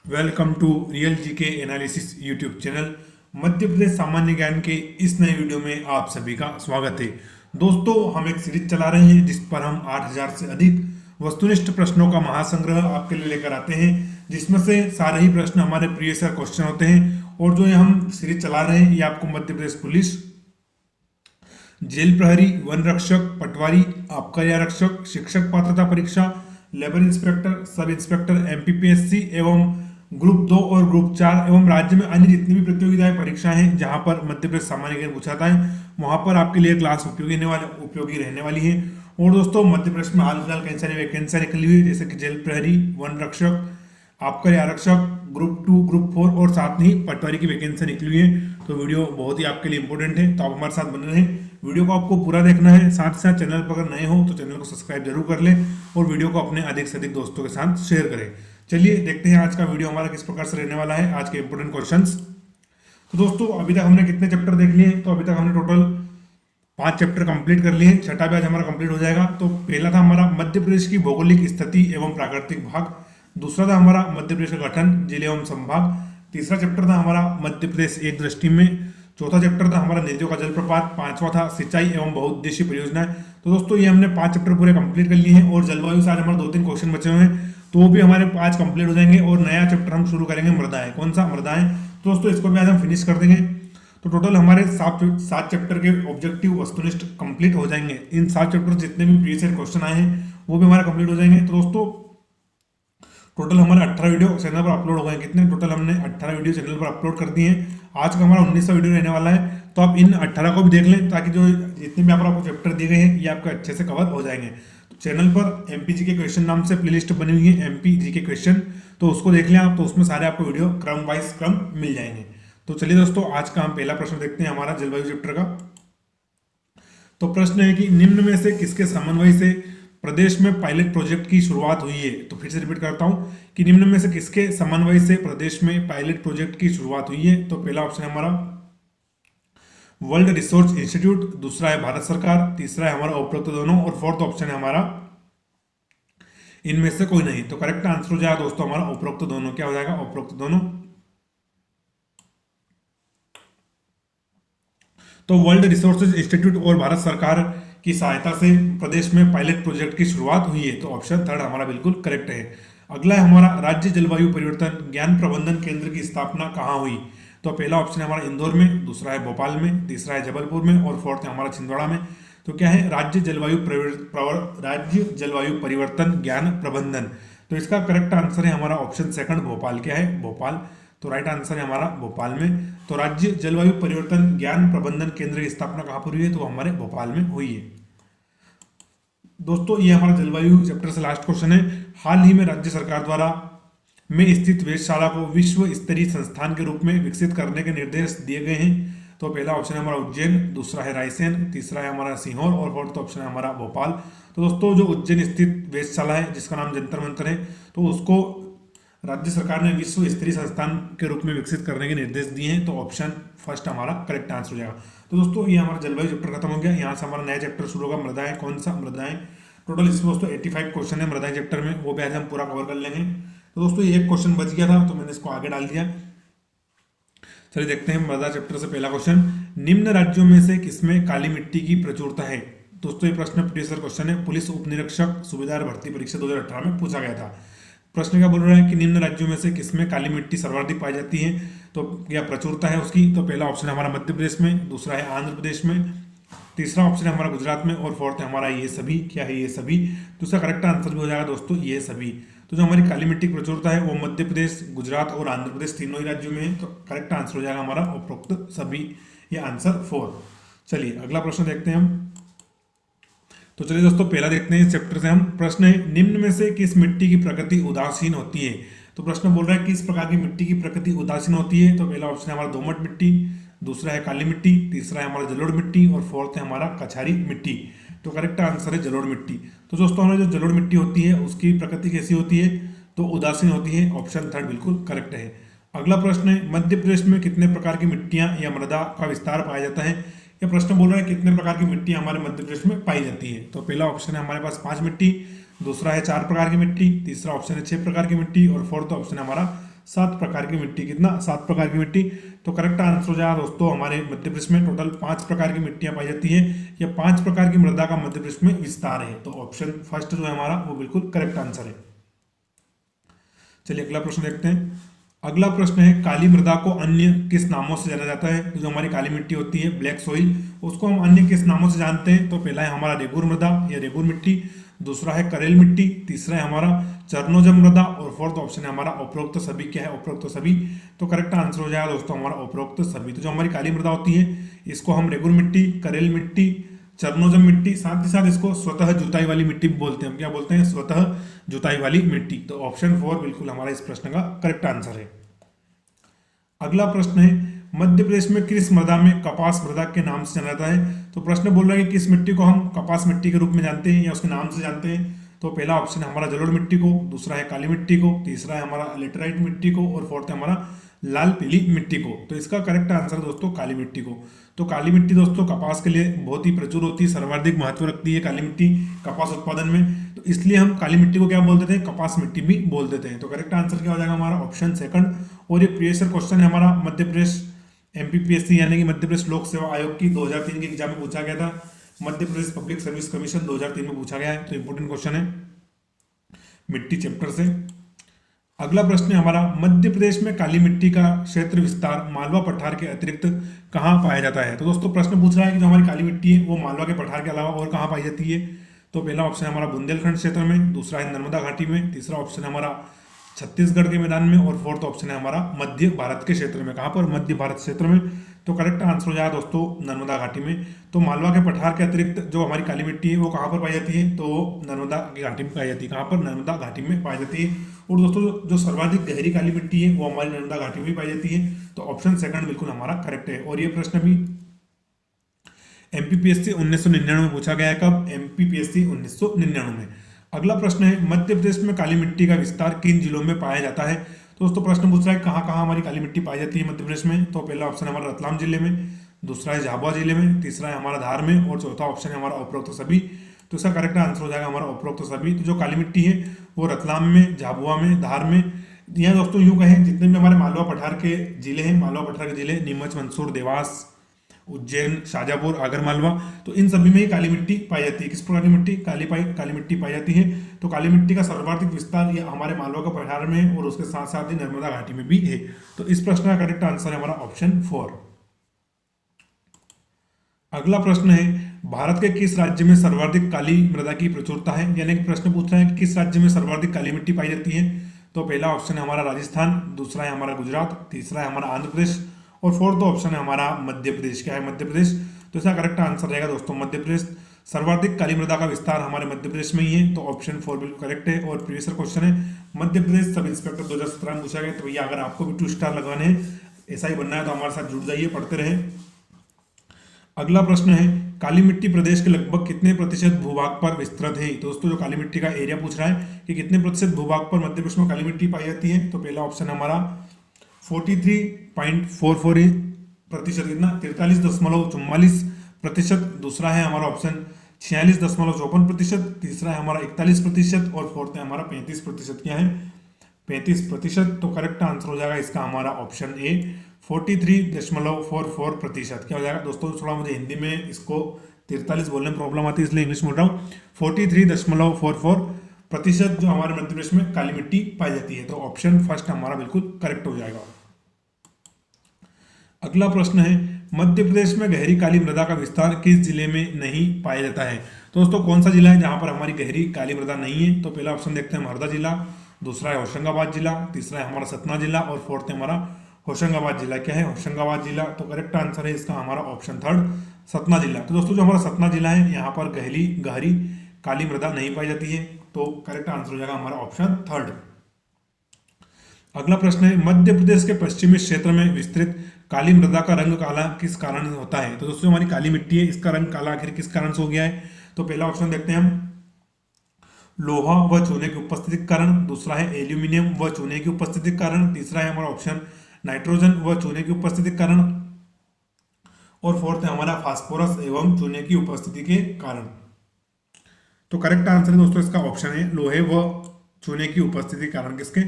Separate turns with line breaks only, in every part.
Welcome to real GK analysis YouTube channel. Madhya Pradesh सामान्य ज्ञान के इस नए वीडियो में आप सभी का स्वागत है। दोस्तों, हम एक सीरीज चला रहे हैं जिस पर हम 8000 से अधिक वस्तुनिष्ठ प्रश्नों का महासंग्रह आपके लिए लेकर आते हैं, जिसमें से सारे ही प्रश्न हमारे प्रीवियस ईयर क्वेश्चन होते हैं। और जो ये हम सीरीज चला रहे हैं ये आपको मध्य प्रदेश पुलिस, जेल प्रहरी, वन रक्षक, पटवारी, आबकारी आरक्षक, शिक्षक पात्रता परीक्षा, labour inspector, sub inspector, MPPSC एवं ग्रुप 2 और ग्रुप 4 एवं राज्य में अन्य जितनी भी प्रतियोगिताएं परीक्षाएं हैं जहां पर मध्य प्रदेश सामान्य ज्ञान पूछा जाता है, वहां पर आपके लिए क्लास उपयोगी रहने वाली है। और दोस्तों, मध्य प्रदेश में हाल फिलहाल कई सारी वैकेंसियां निकली हुई है, जैसे कि जेल प्रहरी, वन रक्षक, आबकारी आरक्षक, ग्रुप 2, ग्रुप 4 और साथ ही पटवारी की वैकेंसी निकली हुई है। तो वीडियो बहुत ही आपके लिए इंपॉर्टेंट है, तो आप हमारे साथ बने रहें। वीडियो को आपको पूरा देखना है, साथ ही साथ चैनल पर अगर नए हो तो चैनल को सब्सक्राइब जरूर कर लें और वीडियो को अपने अधिक से अधिक दोस्तों के साथ शेयर करें। चलिए देखते हैं आज का वीडियो हमारा किस प्रकार से रहने वाला है, आज के इंपोर्टेंट क्वेश्चंस। तो दोस्तों, अभी तक हमने कितने चैप्टर देख लिए? तो अभी तक हमने टोटल 5 चैप्टर कंप्लीट कर लिए, छठा भी आज हमारा कंप्लीट हो जाएगा। तो पहला था हमारा मध्य प्रदेश की भौगोलिक स्थिति एवं प्राकृतिक भाग, दूसरा था हमारा मध्य प्रदेश का गठन, जिले एवं संभाग, तीसरा चैप्टर था हमारा मध्य प्रदेश एक दृष्टि में, चौथा चैप्टर था हमारा नदियों का जलप्रपात, पांचवा था सिंचाई एवं बहुउद्देशीय परियोजनाएं। तो दोस्तों, ये हमने 5 चैप्टर पूरे कंप्लीट कर लिए हैं और जलवायु से आज हमारे 2-3 क्वेश्चन बचे हुए हैं, तो वो भी हमारे 5 कंप्लीट हो जाएंगे। और नया चैप्टर हम शुरू करेंगे मृदाएं। कौन सा? मृदाएं। तो दोस्तों, इसको भी आज हम फिनिश कर देंगे। तो टोटल हमारे 7 चैप्टर के ऑब्जेक्टिव वस्तुनिष्ठ कंप्लीट हो जाएंगे। इन 7 चैप्टर जितने भी प्रीवियस ईयर क्वेश्चन आए हैं वो भी हमारे कंप्लीट हो जाएंगे। तो दोस्तों, टोटल हमारे 18 वीडियो चैनल पर अपलोड हो गए। कितने? टोटल हमने 18 वीडियो चैनल पर अपलोड कर दिए हैं। आज का हमारा 19वां वीडियो रहने वाला है, तो आप इन 18 को भी देख लें ताकि जो जितने भी आपको चैप्टर दिए गए हैं ये आपके अच्छे से कवर हो जाएंगे। तो चैनल पर एमपी जी के क्वेश्चन नाम से प्लेलिस्ट बनी हुई है, एमपी जी के क्वेश्चन, तो उसको देख लें आप, तो उसमें सारे आपको वीडियो क्रम मिल जाएंगे। तो चलिए दोस्तों, आज का हम पहला प्रश्न देखते हैं हमारा जलवायु चैप्टर का। तो प्रश्न है कि निम्न में से किसके समन्वय से प्रदेश में पायलट प्रोजेक्ट की शुरुआत हुई है? तो फिर से रिपीट करता हूं कि निम्न में से किसके समन्वय से प्रदेश में पायलट प्रोजेक्ट की शुरुआत हुई है? तो पहला ऑप्शन है हमारा वर्ल्ड रिसोर्स इंस्टीट्यूट, दूसरा है भारत सरकार, तीसरा है हमारा उपरोक्त दोनों और फोर्थ ऑप्शन है हमारा इनमें से कोई नहीं। तो करेक्ट आंसर हो जाएगा दोस्तों हमारा उपरोक्त दोनों। क्या हो जाएगा? उपरोक्त दोनों। तो वर्ल्ड रिसोर्सेज इंस्टीट्यूट और भारत सरकार की सहायता से प्रदेश में पायलट प्रोजेक्ट की शुरुआत हुई है। तो ऑप्शन थर्ड हमारा बिल्कुल करेक्ट है। अगला है हमारा राज्य जलवायु परिवर्तन ज्ञान प्रबंधन केंद्र की स्थापना कहाँ हुई? तो पहला ऑप्शन है हमारा इंदौर में, दूसरा है भोपाल में, तीसरा है जबलपुर में और फोर्थ है हमारा छिंदवाड़ा में। तो क्या है? राज्य जलवायु परिवर्तन ज्ञान प्रबंधन। तो इसका करेक्ट आंसर है हमारा ऑप्शन सेकंड, भोपाल। क्या है? भोपाल। तो राइट आंसर है हमारा भोपाल में। तो राज्य जलवायु परिवर्तन ज्ञान प्रबंधन केंद्र की स्थापना कहाँ पर हुई है? तो हमारे भोपाल में हुई है। दोस्तों, ये हमारा जलवायु चैप्टर से लास्ट क्वेश्चन है। हाल ही में राज्य सरकार द्वारा में स्थित वेधशाला को विश्व स्तरीय संस्थान के रूप में विकसित करने के निर्देश दिए गए हैं। तो पहला ऑप्शन है हमारा उज्जैन, दूसरा है रायसेन, तीसरा है हमारा सीहोर और फोर्थ ऑप्शन है हमारा भोपाल। तो दोस्तों, जो उज्जैन स्थित वेधशाला है जिसका नाम जंतर मंतर है, तो उसको राज्य सरकार ने विश्व स्तरीय संस्थान के रूप में विकसित करने के निर्देश दिए हैं। तो ऑप्शन फर्स्ट हमारा करेक्ट आंसर हो जाएगा। तो दोस्तों, ये हमारा जलवायु चैप्टर खत्म हो गया। यहाँ से हमारा नया चैप्टर शुरू होगा, मृदाएं। कौन सा? मृदाएं। टोटल इसमें दोस्तों 85 क्वेश्चन है मृदाएं चैप्टर में, वो भी आज हम पूरा कवर कर लेंगे। तो दोस्तों, ये एक क्वेश्चन बच गया था तो मैंने इसको आगे डाल दिया। चलिए देखते हैं मृदा चैप्टर से पहला क्वेश्चन। निम्न राज्यों में से किसमें काली मिट्टी की प्रचुरता है? दोस्तों, ये प्रश्न प्रीवियस क्वेश्चन है, पुलिस उप निरीक्षक सुबेदार भर्ती परीक्षा 2018 में पूछा गया था। प्रश्न क्या बोल रहा है कि निम्न राज्यों में से किसमें काली मिट्टी सर्वाधिक पाई जाती है? तो क्या प्रचुरता है उसकी? तो पहला ऑप्शन है हमारा मध्य प्रदेश में, दूसरा है आंध्र प्रदेश में, तीसरा ऑप्शन है हमारा गुजरात में और फोर्थ है हमारा ये सभी। क्या है? ये सभी। तो इसका करेक्ट आंसर भी हो जाएगा दोस्तों ये सभी। तो जो हमारी काली मिट्टी की प्रचुरता है वो मध्य प्रदेश, गुजरात और आंध्र प्रदेश तीनों ही राज्यों में है। तो करेक्ट आंसर हो जाएगा हमारा उपरोक्त सभी, ये आंसर 4। चलिए अगला प्रश्न देखते हैं हम। तो चलिए दोस्तों, पहला देखते हैं इस चैप्टर से हम। प्रश्न है निम्न में से किस मिट्टी की प्रकृति उदासीन होती है? तो प्रश्न बोल रहा है किस प्रकार की मिट्टी की प्रकृति उदासीन होती है? तो पहला ऑप्शन है हमारा दोमट मिट्टी, दूसरा है काली मिट्टी, तीसरा है हमारा जलोढ़ मिट्टी और फोर्थ है हमारा कछारी मिट्टी। तो करेक्ट आंसर है जलोढ़ मिट्टी। तो दोस्तों, हमारी जो जलोढ़ मिट्टी होती है उसकी प्रकृति कैसी होती है? तो उदासीन होती है। ऑप्शन थर्ड बिल्कुल करेक्ट है। अगला प्रश्न है मध्य प्रदेश में कितने प्रकार की मिट्टियां या मृदा का विस्तार पाया जाता है? यह प्रश्न बोल रहा है कितने प्रकार की मिट्टी हमारे मध्य प्रदेश में पाई जाती है। तो पहला ऑप्शन है हमारे पास 5 मिट्टी, दूसरा है 4 प्रकार की मिट्टी, तीसरा ऑप्शन है 6 प्रकार की मिट्टी और फोर्थ ऑप्शन है हमारा 7 प्रकार की मिट्टी, कितना 7 प्रकार की मिट्टी। तो करेक्ट आंसर हो जाएगा दोस्तों हमारे मध्य प्रदेश में टोटल 5 प्रकार की मिट्टियां पाई जाती है, या 5 प्रकार की मृदा का मध्य प्रदेश में विस्तार है। तो ऑप्शन फर्स्ट जो है हमारा वो बिल्कुल करेक्ट आंसर है। चलिए अगला प्रश्न देखते हैं। अगला प्रश्न है काली मृदा को अन्य किस नामों से जाना जाता है। तो जो हमारी काली मिट्टी होती है ब्लैक सॉइल, उसको हम अन्य किस नामों से जानते हैं। तो पहला है हमारा रेगुर मृदा या रेगुर मिट्टी, दूसरा है करेल मिट्टी, तीसरा है हमारा चरनोजम मृदा, और फोर्थ ऑप्शन है हमारा उपरोक्त सभी। क्या है उपरोक्त सभी। तो करेक्ट आंसर हो जाएगा दोस्तों हमारा उपरोक्त सभी। तो जो हमारी काली मृदा होती है इसको हम रेगुर मिट्टी, करेल मिट्टी, चरनोजम मिट्टी, साथ ही साथ इसको स्वतः जुताई वाली मिट्टी भी बोलते हैं। हम क्या बोलते हैं, स्वतः जुताई वाली मिट्टी। तो ऑप्शन 4 बिल्कुल हमारा इस प्रश्न का करेक्ट आंसर है। अगला प्रश्न है मध्य प्रदेश में किस मृदा में कपास मृदा के नाम से जाना जाता है। तो प्रश्न बोल रहा है कि किस मिट्टी को हम कपास मिट्टी के रूप में जानते हैं या उसके नाम से जानते हैं। तो पहला ऑप्शन है हमारा जलोढ़ मिट्टी को, दूसरा है काली मिट्टी को, तीसरा है हमारा लेटराइट मिट्टी को, और फोर्थ है हमारा लाल पीली मिट्टी को। तो इसका करेक्ट आंसर दोस्तों काली मिट्टी को। तो काली मिट्टी दोस्तों कपास के लिए बहुत ही प्रचुर होती है, सर्वाधिक महत्व रखती है काली मिट्टी कपास उत्पादन में। तो इसलिए हम काली मिट्टी को क्या बोल देते हैं, कपास मिट्टी भी बोल देते हैं। तो करेक्ट आंसर क्या हो जाएगा हमारा ऑप्शन सेकंड। और ये प्रीवियस ईयर क्वेश्चन है हमारा मध्य प्रदेश एमपीपीएससी यानी कि मध्य प्रदेश लोक सेवा आयोग की 2003 की एग्जाम में पूछा गया था। Madhya Pradesh public service commission 2003 में पूछा गया है। तो इंपोर्टेंट क्वेश्चन है मिट्टी चैप्टर से। अगला प्रश्न है हमारा मध्य प्रदेश में काली मिट्टी का क्षेत्र विस्तार मालवा पठार के अतिरिक्त कहाँ पाया जाता है। तो दोस्तों प्रश्न पूछ रहा है कि जो हमारी काली मिट्टी है वो मालवा के पठार के अलावा और कहाँ पाई जाती है। तो पहला ऑप्शन है हमारा बुंदेलखंड क्षेत्र में, दूसरा है नर्मदा घाटी में, तीसरा ऑप्शन है हमारा छत्तीसगढ़ के मैदान में, और फोर्थ ऑप्शन है हमारा मध्य भारत के क्षेत्र में। कहाँ पर, मध्य भारत क्षेत्र में। तो करेक्ट आंसर हो जाएगा दोस्तों नर्मदा घाटी में। तो मालवा के पठार के अतिरिक्त जो हमारी काली मिट्टी है वो कहाँ पर पाई जाती है, तो नर्मदा की घाटी में पाई जाती है। कहाँ पर, नर्मदा घाटी में पाई जाती है। और दोस्तों जो सर्वाधिक गहरी काली मिट्टी है वो हमारी नर्मदा घाटी में पाई जाती है। तो ऑप्शन सेकंड बिल्कुल हमारा करेक्ट है। और ये प्रश्न भी एमपीपीएससी 1999 में पूछा गया है। कब, एमपीपीएससी 1999 में। अगला प्रश्न है मध्य प्रदेश में काली मिट्टी का विस्तार किन जिलों में पाया जाता है। तो दोस्तों प्रश्न पूछ रहा है कहाँ कहाँ हमारी काली मिट्टी पाई जाती है मध्य प्रदेश में। तो पहला ऑप्शन है हमारा रतलाम जिले में, दूसरा है झाबुआ जिले में, तीसरा है हमारा धार में, और चौथा ऑप्शन है हमारा उपरोक्त सभी। तो इसका करेक्ट आंसर हो जाएगा हमारा उपरोक्त सभी। तो जो काली मिट्टी है वो रतलाम में, झाबुआ में, धार में, यहाँ दोस्तों यूं कहें जितने भी हमारे मालवा पठार के जिले हैं, मालवा पठार के जिले नीमच, मंदसौर, देवास, उज्जैन, शाजापुर, आगर मालवा, तो इन सभी में ही काली मिट्टी पाई जाती है। किस प्रकार की मिट्टी, काली मिट्टी पाई जाती है। तो काली मिट्टी का सर्वाधिक विस्तार ये हमारे मालवा का पठार में है और उसके साथ साथ ही नर्मदा घाटी में भी है। तो इस प्रश्न का करेक्ट आंसर है हमारा ऑप्शन 4। अगला प्रश्न है भारत के किस राज्य में सर्वाधिक काली मृदा की प्रचुरता है। यानी कि प्रश्न पूछ रहा है कि किस राज्य में सर्वाधिक काली मिट्टी पाई जाती है। तो पहला ऑप्शन है हमारा राजस्थान, दूसरा है हमारा गुजरात, तीसरा है हमारा आंध्र प्रदेश, और फोर्थ ऑप्शन है हमारा मध्य प्रदेश। क्या है, मध्य प्रदेश। तो इसका करेक्ट आंसर रहेगा दोस्तों मध्य प्रदेश। सर्वाधिक काली मृदा का विस्तार हमारे मध्य प्रदेश में ही है। तो ऑप्शन 4 बिल्कुल करेक्ट है। और प्रीवियस क्वेश्चन है मध्य प्रदेश सब इंस्पेक्टर 2017 में पूछा गया। तो भैया अगर आपको भी 2 स्टार लगाने हैं, ऐसा ही बनना है, तो हमारे साथ जुड़ जाइए, पढ़ते रहे। अगला प्रश्न है काली मिट्टी प्रदेश के लगभग कितने प्रतिशत भूभाग पर विस्तृत है। दोस्तों जो काली मिट्टी का एरिया पूछ रहा है कि कितने प्रतिशत भूभाग पर मध्य प्रदेश में काली मिट्टी पाई जाती है। तो पहला ऑप्शन हमारा 43.44%, कितना 43.44%, दूसरा है हमारा ऑप्शन 46.54%, तीसरा है हमारा 41%, और फोर्थ है हमारा 35%। क्या है, 35%। तो करेक्ट आंसर हो जाएगा इसका हमारा ऑप्शन ए 43.44%। क्या हो जाएगा दोस्तों, थोड़ा मुझे हिंदी में इसको 43 बोलने में प्रॉब्लम आती है इसलिए इंग्लिश बोल रहा हूँ। 43.44% जो हमारे मध्य प्रदेश में काली मिट्टी पाई जाती है। तो ऑप्शन फर्स्ट हमारा बिल्कुल करेक्ट हो जाएगा। अगला प्रश्न है मध्य प्रदेश में गहरी काली मृदा का विस्तार किस जिले में नहीं पाया जाता है। तो दोस्तों कौन सा जिला है जहां पर हमारी गहरी काली मृदा नहीं है। तो पहला ऑप्शन देखते हैं हरदा जिला, दूसरा है होशंगाबाद जिला, तीसरा है हमारा सतना जिला, और फोर्थ है हमारा होशंगाबाद जिला। क्या है, होशंगाबाद जिला। तो करेक्ट आंसर है इसका हमारा ऑप्शन थर्ड सतना जिला। तो दोस्तों जो हमारा सतना जिला है यहाँ पर गहरी काली मृदा नहीं पाई जाती है। तो करेक्ट आंसर हो जाएगा हमारा ऑप्शन थर्ड। अगला प्रश्न है मध्य प्रदेश के पश्चिमी क्षेत्र में विस्तृत काली मृदा का रंग काला किस कारण होता है। तो दोस्तों हमारी काली मिट्टी है, इसका रंग काला आखिर किस कारण से हो गया है। तो पहला ऑप्शन देखते हैं हम लोहा व चूने की उपस्थिति के कारण, दूसरा है एल्यूमिनियम व चूने की उपस्थिति के कारण, तीसरा है हमारा ऑप्शन नाइट्रोजन व चूने की उपस्थिति के कारण, और फोर्थ है हमारा फास्फोरस एवं चूने की उपस्थिति के कारण। तो करेक्ट आंसर है दोस्तों इसका ऑप्शन है लोहे व चूने की उपस्थिति के कारण। किसके,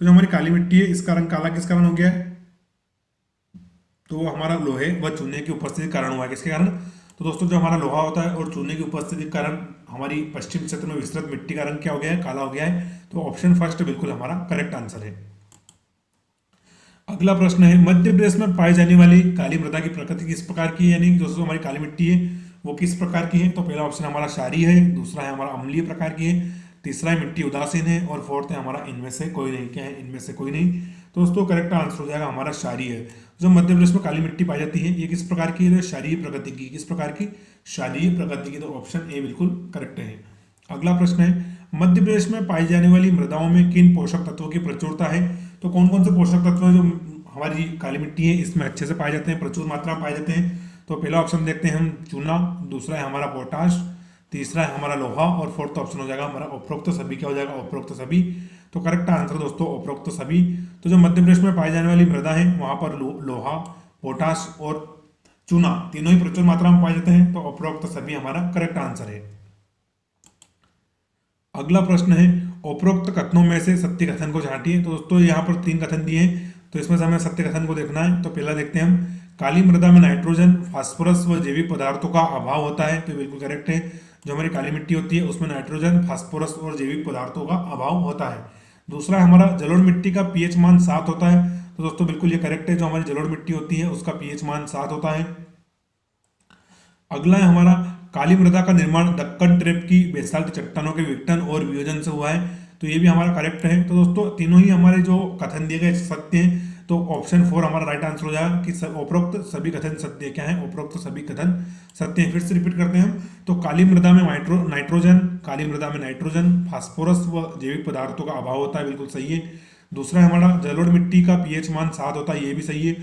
तो जो हमारी काली मिट्टी है इसका रंग काला किस कारण हो गया है, तो वो हमारा लोहे व चूने की उपस्थिति के कारण हुआ है। किसके कारण, तो दोस्तों जो हमारा लोहा होता है और चूने की उपस्थिति के कारण हमारी पश्चिम क्षेत्र में विस्तृत मिट्टी का रंग क्या हो गया है, काला हो गया है। तो ऑप्शन फर्स्ट बिल्कुल हमारा करेक्ट आंसर है। अगला प्रश्न है, मध्य प्रदेश में पाई जाने वाली काली मृदा की प्रकृति किस प्रकार की है, यानी दोस्तों हमारी काली मिट्टी है वो किस प्रकार की है। तो पहला ऑप्शन हमारा क्षारीय है, दूसरा है हमारा अम्लीय प्रकार की है, तीसरा है मिट्टी उदासीन है और फोर्थ है हमारा इनमें से कोई नहीं। क्या है, इनमें से कोई नहीं। तो दोस्तों करेक्ट आंसर हो जाएगा हमारा क्षारीय है। जो मध्य प्रदेश में काली मिट्टी पाई जाती है ये किस प्रकार की है, क्षारीय प्रकृति की। किस प्रकार की, क्षारीय प्रकृति की। तो ऑप्शन ए बिल्कुल करेक्ट है। अगला प्रश्न है, मध्य प्रदेश में पाई जाने वाली मृदाओं में किन पोषक तत्वों की प्रचुरता है। तो कौन कौन से पोषक तत्व जो हमारी काली मिट्टी है इसमें अच्छे से पाए जाते हैं, प्रचुर मात्रा में पाए जाते हैं। तो पहला ऑप्शन देखते हैं हम चूना, दूसरा है हमारा पोटाश, तीसरा है हमारा लोहा और फोर्थ ऑप्शन हो जाएगा हमारा उपरोक्त सभी। क्या हो जाएगा, उपरोक्त सभी। तो करेक्ट आंसर दोस्तों उपरोक्त सभी। तो जो मध्य प्रदेश में पाई जाने वाली मृदा है वहां पर लोहा, पोटाश और चूना तीनों ही प्रचुर मात्रा में पाए जाते हैं। तो उपरोक्त सभी हमारा करेक्ट आंसर है। अगला प्रश्न है, उपरोक्त कथनों में से सत्य कथन को छांटिए। तो दोस्तों यहाँ पर 3 कथन दिए हैं, तो इसमें से हमें सत्य कथन को देखना है। तो पहला देखते हैं हम, काली मृदा में नाइट्रोजन, फास्फोरस व जैविक पदार्थों का अभाव होता है। तो बिल्कुल करेक्ट है। जो हमारी काली मिट्टी होती है उसमें नाइट्रोजन, फास्फोरस और जैविक पदार्थों का अभाव होता है। दूसरा है हमारा जलोढ़ मिट्टी का पीएच मान 7 होता है। तो दोस्तों बिल्कुल ये करेक्ट है। जो हमारी जलोढ़ मिट्टी होती है उसका पीएच मान 7 होता है। अगला है हमारा, काली मृदा का निर्माण दक्कन ट्रेप की बेसाल्ट चट्टानों के विघटन और वियोजन से हुआ है। तो ये भी हमारा करेक्ट है। तो दोस्तों तीनों ही हमारे जो कथन दिए गए सत्य हैं। तो ऑप्शन 4 हमारा राइट आंसर हो जाएगा कि उपरोक्त सभी कथन सत्य। क्या है, उपरोक्त सभी कथन सत्य हैं। फिर से रिपीट करते हैं हम। तो काली मृदा में नाइट्रोजन, काली मृदा में नाइट्रोजन, फास्फोरस व जैविक पदार्थों का अभाव होता है। बिल्कुल सही है। दूसरा है हमारा जलोढ़ मिट्टी का पीएच मान 7 होता है। ये भी सही है।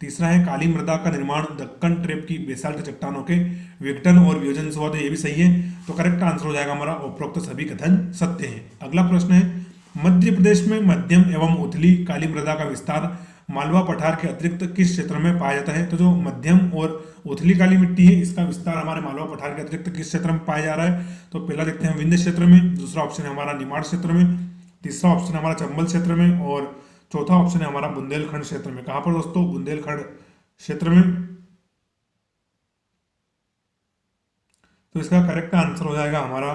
तीसरा है काली मृदा का निर्माण दक्कन ट्रेप की बेसाल्ट चट्टानों के विघटन और वियोजन से हुआ। तो ये भी सही है। तो करेक्ट आंसर हो जाएगा हमारा उपरोक्त सभी कथन सत्य है। अगला प्रश्न है, मध्य प्रदेश में मध्यम एवं उथली काली मृदा का विस्तार मालवा पठार के अतिरिक्त किस क्षेत्र में पाया जाता है। तो जो मध्यम और उथली काली मिट्टी है इसका विस्तार हमारे मालवा पठार के अतिरिक्त किस क्षेत्र में पाया जा रहा है। तो पहला देखते हैं विंध्य क्षेत्र में, दूसरा ऑप्शन है हमारा निमाड़ क्षेत्र में, तीसरा ऑप्शन है हमारा चंबल क्षेत्र में और चौथा ऑप्शन है हमारा बुंदेलखंड क्षेत्र में। कहां पर दोस्तों, बुंदेलखंड क्षेत्र में। तो इसका करेक्ट आंसर हो जाएगा हमारा,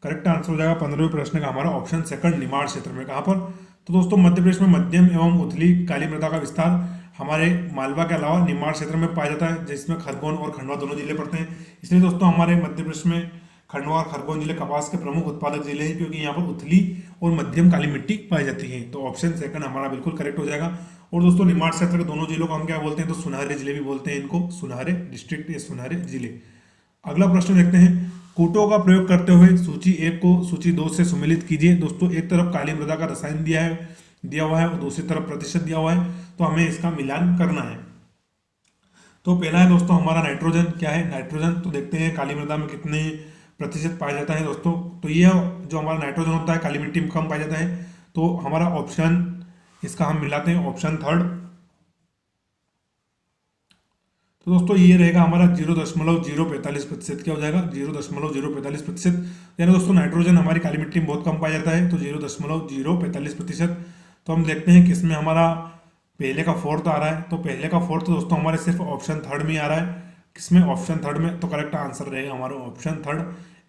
करेक्ट आंसर हो जाएगा 15वें प्रश्न का हमारा ऑप्शन सेकंड, निमाड़ क्षेत्र में। कहां पर, तो दोस्तों मध्य प्रदेश में मध्यम एवं उथली काली मृदा का विस्तार हमारे मालवा के अलावा निमाड़ क्षेत्र में पाया जाता है, जिसमें खरगोन और खंडवा दोनों जिले पड़ते हैं। इसलिए दोस्तों हमारे मध्य प्रदेश में खंडवा और खरगोन जिले कपास के प्रमुख उत्पादक जिले हैं, क्योंकि यहाँ पर उथली और मध्यम काली मिट्टी पाई जाती है। तो ऑप्शन सेकंड हमारा बिल्कुल करेक्ट हो जाएगा। और दोस्तों निमाड़ क्षेत्र के दोनों जिलों को हम क्या बोलते हैं, तो सुनहरे जिले भी बोलते हैं इनको, सुनहरे डिस्ट्रिक्ट या सुनहरे जिले। अगला प्रश्न देखते हैं, कूटों का प्रयोग करते हुए सूची 1 को सूची 2 से सुमेलित कीजिए। दोस्तों एक तरफ काली मृदा का रसायन दिया हुआ है और दूसरी तरफ प्रतिशत दिया हुआ है, तो हमें इसका मिलान करना है। तो पहला है दोस्तों हमारा नाइट्रोजन। क्या है, नाइट्रोजन। तो देखते हैं काली मृदा में कितने प्रतिशत पाया जाता है दोस्तों। तो ये जो हमारा नाइट्रोजन होता है काली मिट्टी में कम पाया जाता है। तो हमारा ऑप्शन इसका हम मिलाते हैं, ऑप्शन थर्ड। तो दोस्तों ये रहेगा हमारा 0.045%। क्या हो जाएगा, 0.045%। यानी दोस्तों नाइट्रोजन हमारी काली मिट्टी में बहुत कम पाया जाता है, तो 0.045%। तो हम देखते हैं किसमें हमारा पहले का फोर्थ आ रहा है। तो पहले का फोर्थ दोस्तों हमारे सिर्फ ऑप्शन थर्ड में आ रहा है। किसमें, ऑप्शन थर्ड में। तो करेक्ट आंसर रहेगा हमारा ऑप्शन थर्ड।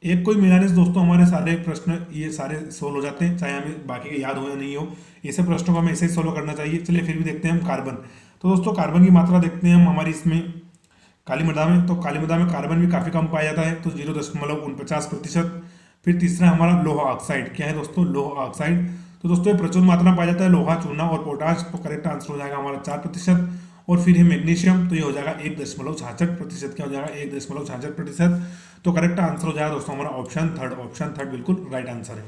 एक कोई मिलाने से दोस्तों हमारे सारे प्रश्न ये सारे सोल्व हो जाते हैं, चाहे हमें बाकी के याद हो या नहीं हो। ऐसे प्रश्नों को हमें ऐसे ही सोल्व करना चाहिए। चलिए फिर भी देखते हैं हम कार्बन। तो दोस्तों कार्बन की मात्रा देखते हैं हम हमारी इसमें काली मृदा में। तो काली मृदा में कार्बन भी काफी कम पाया जाता है, तो 0.49%। फिर तीसरा हमारा लोहा ऑक्साइड। क्या है दोस्तों, लोहा ऑक्साइड। तो दोस्तों ये प्रचुर मात्रा में पाया जाता है, लोहा, चूना और पोटाश। तो करेक्ट आंसर हो जाएगा हमारा 4%। और फिर है मैग्नीशियम, तो ये हो जाएगा 1.66%। क्या हो जाएगा, 1.66%। तो करेक्ट आंसर हो जाएगा दोस्तों हमारा ऑप्शन थर्ड। ऑप्शन थर्ड बिल्कुल राइट आंसर है।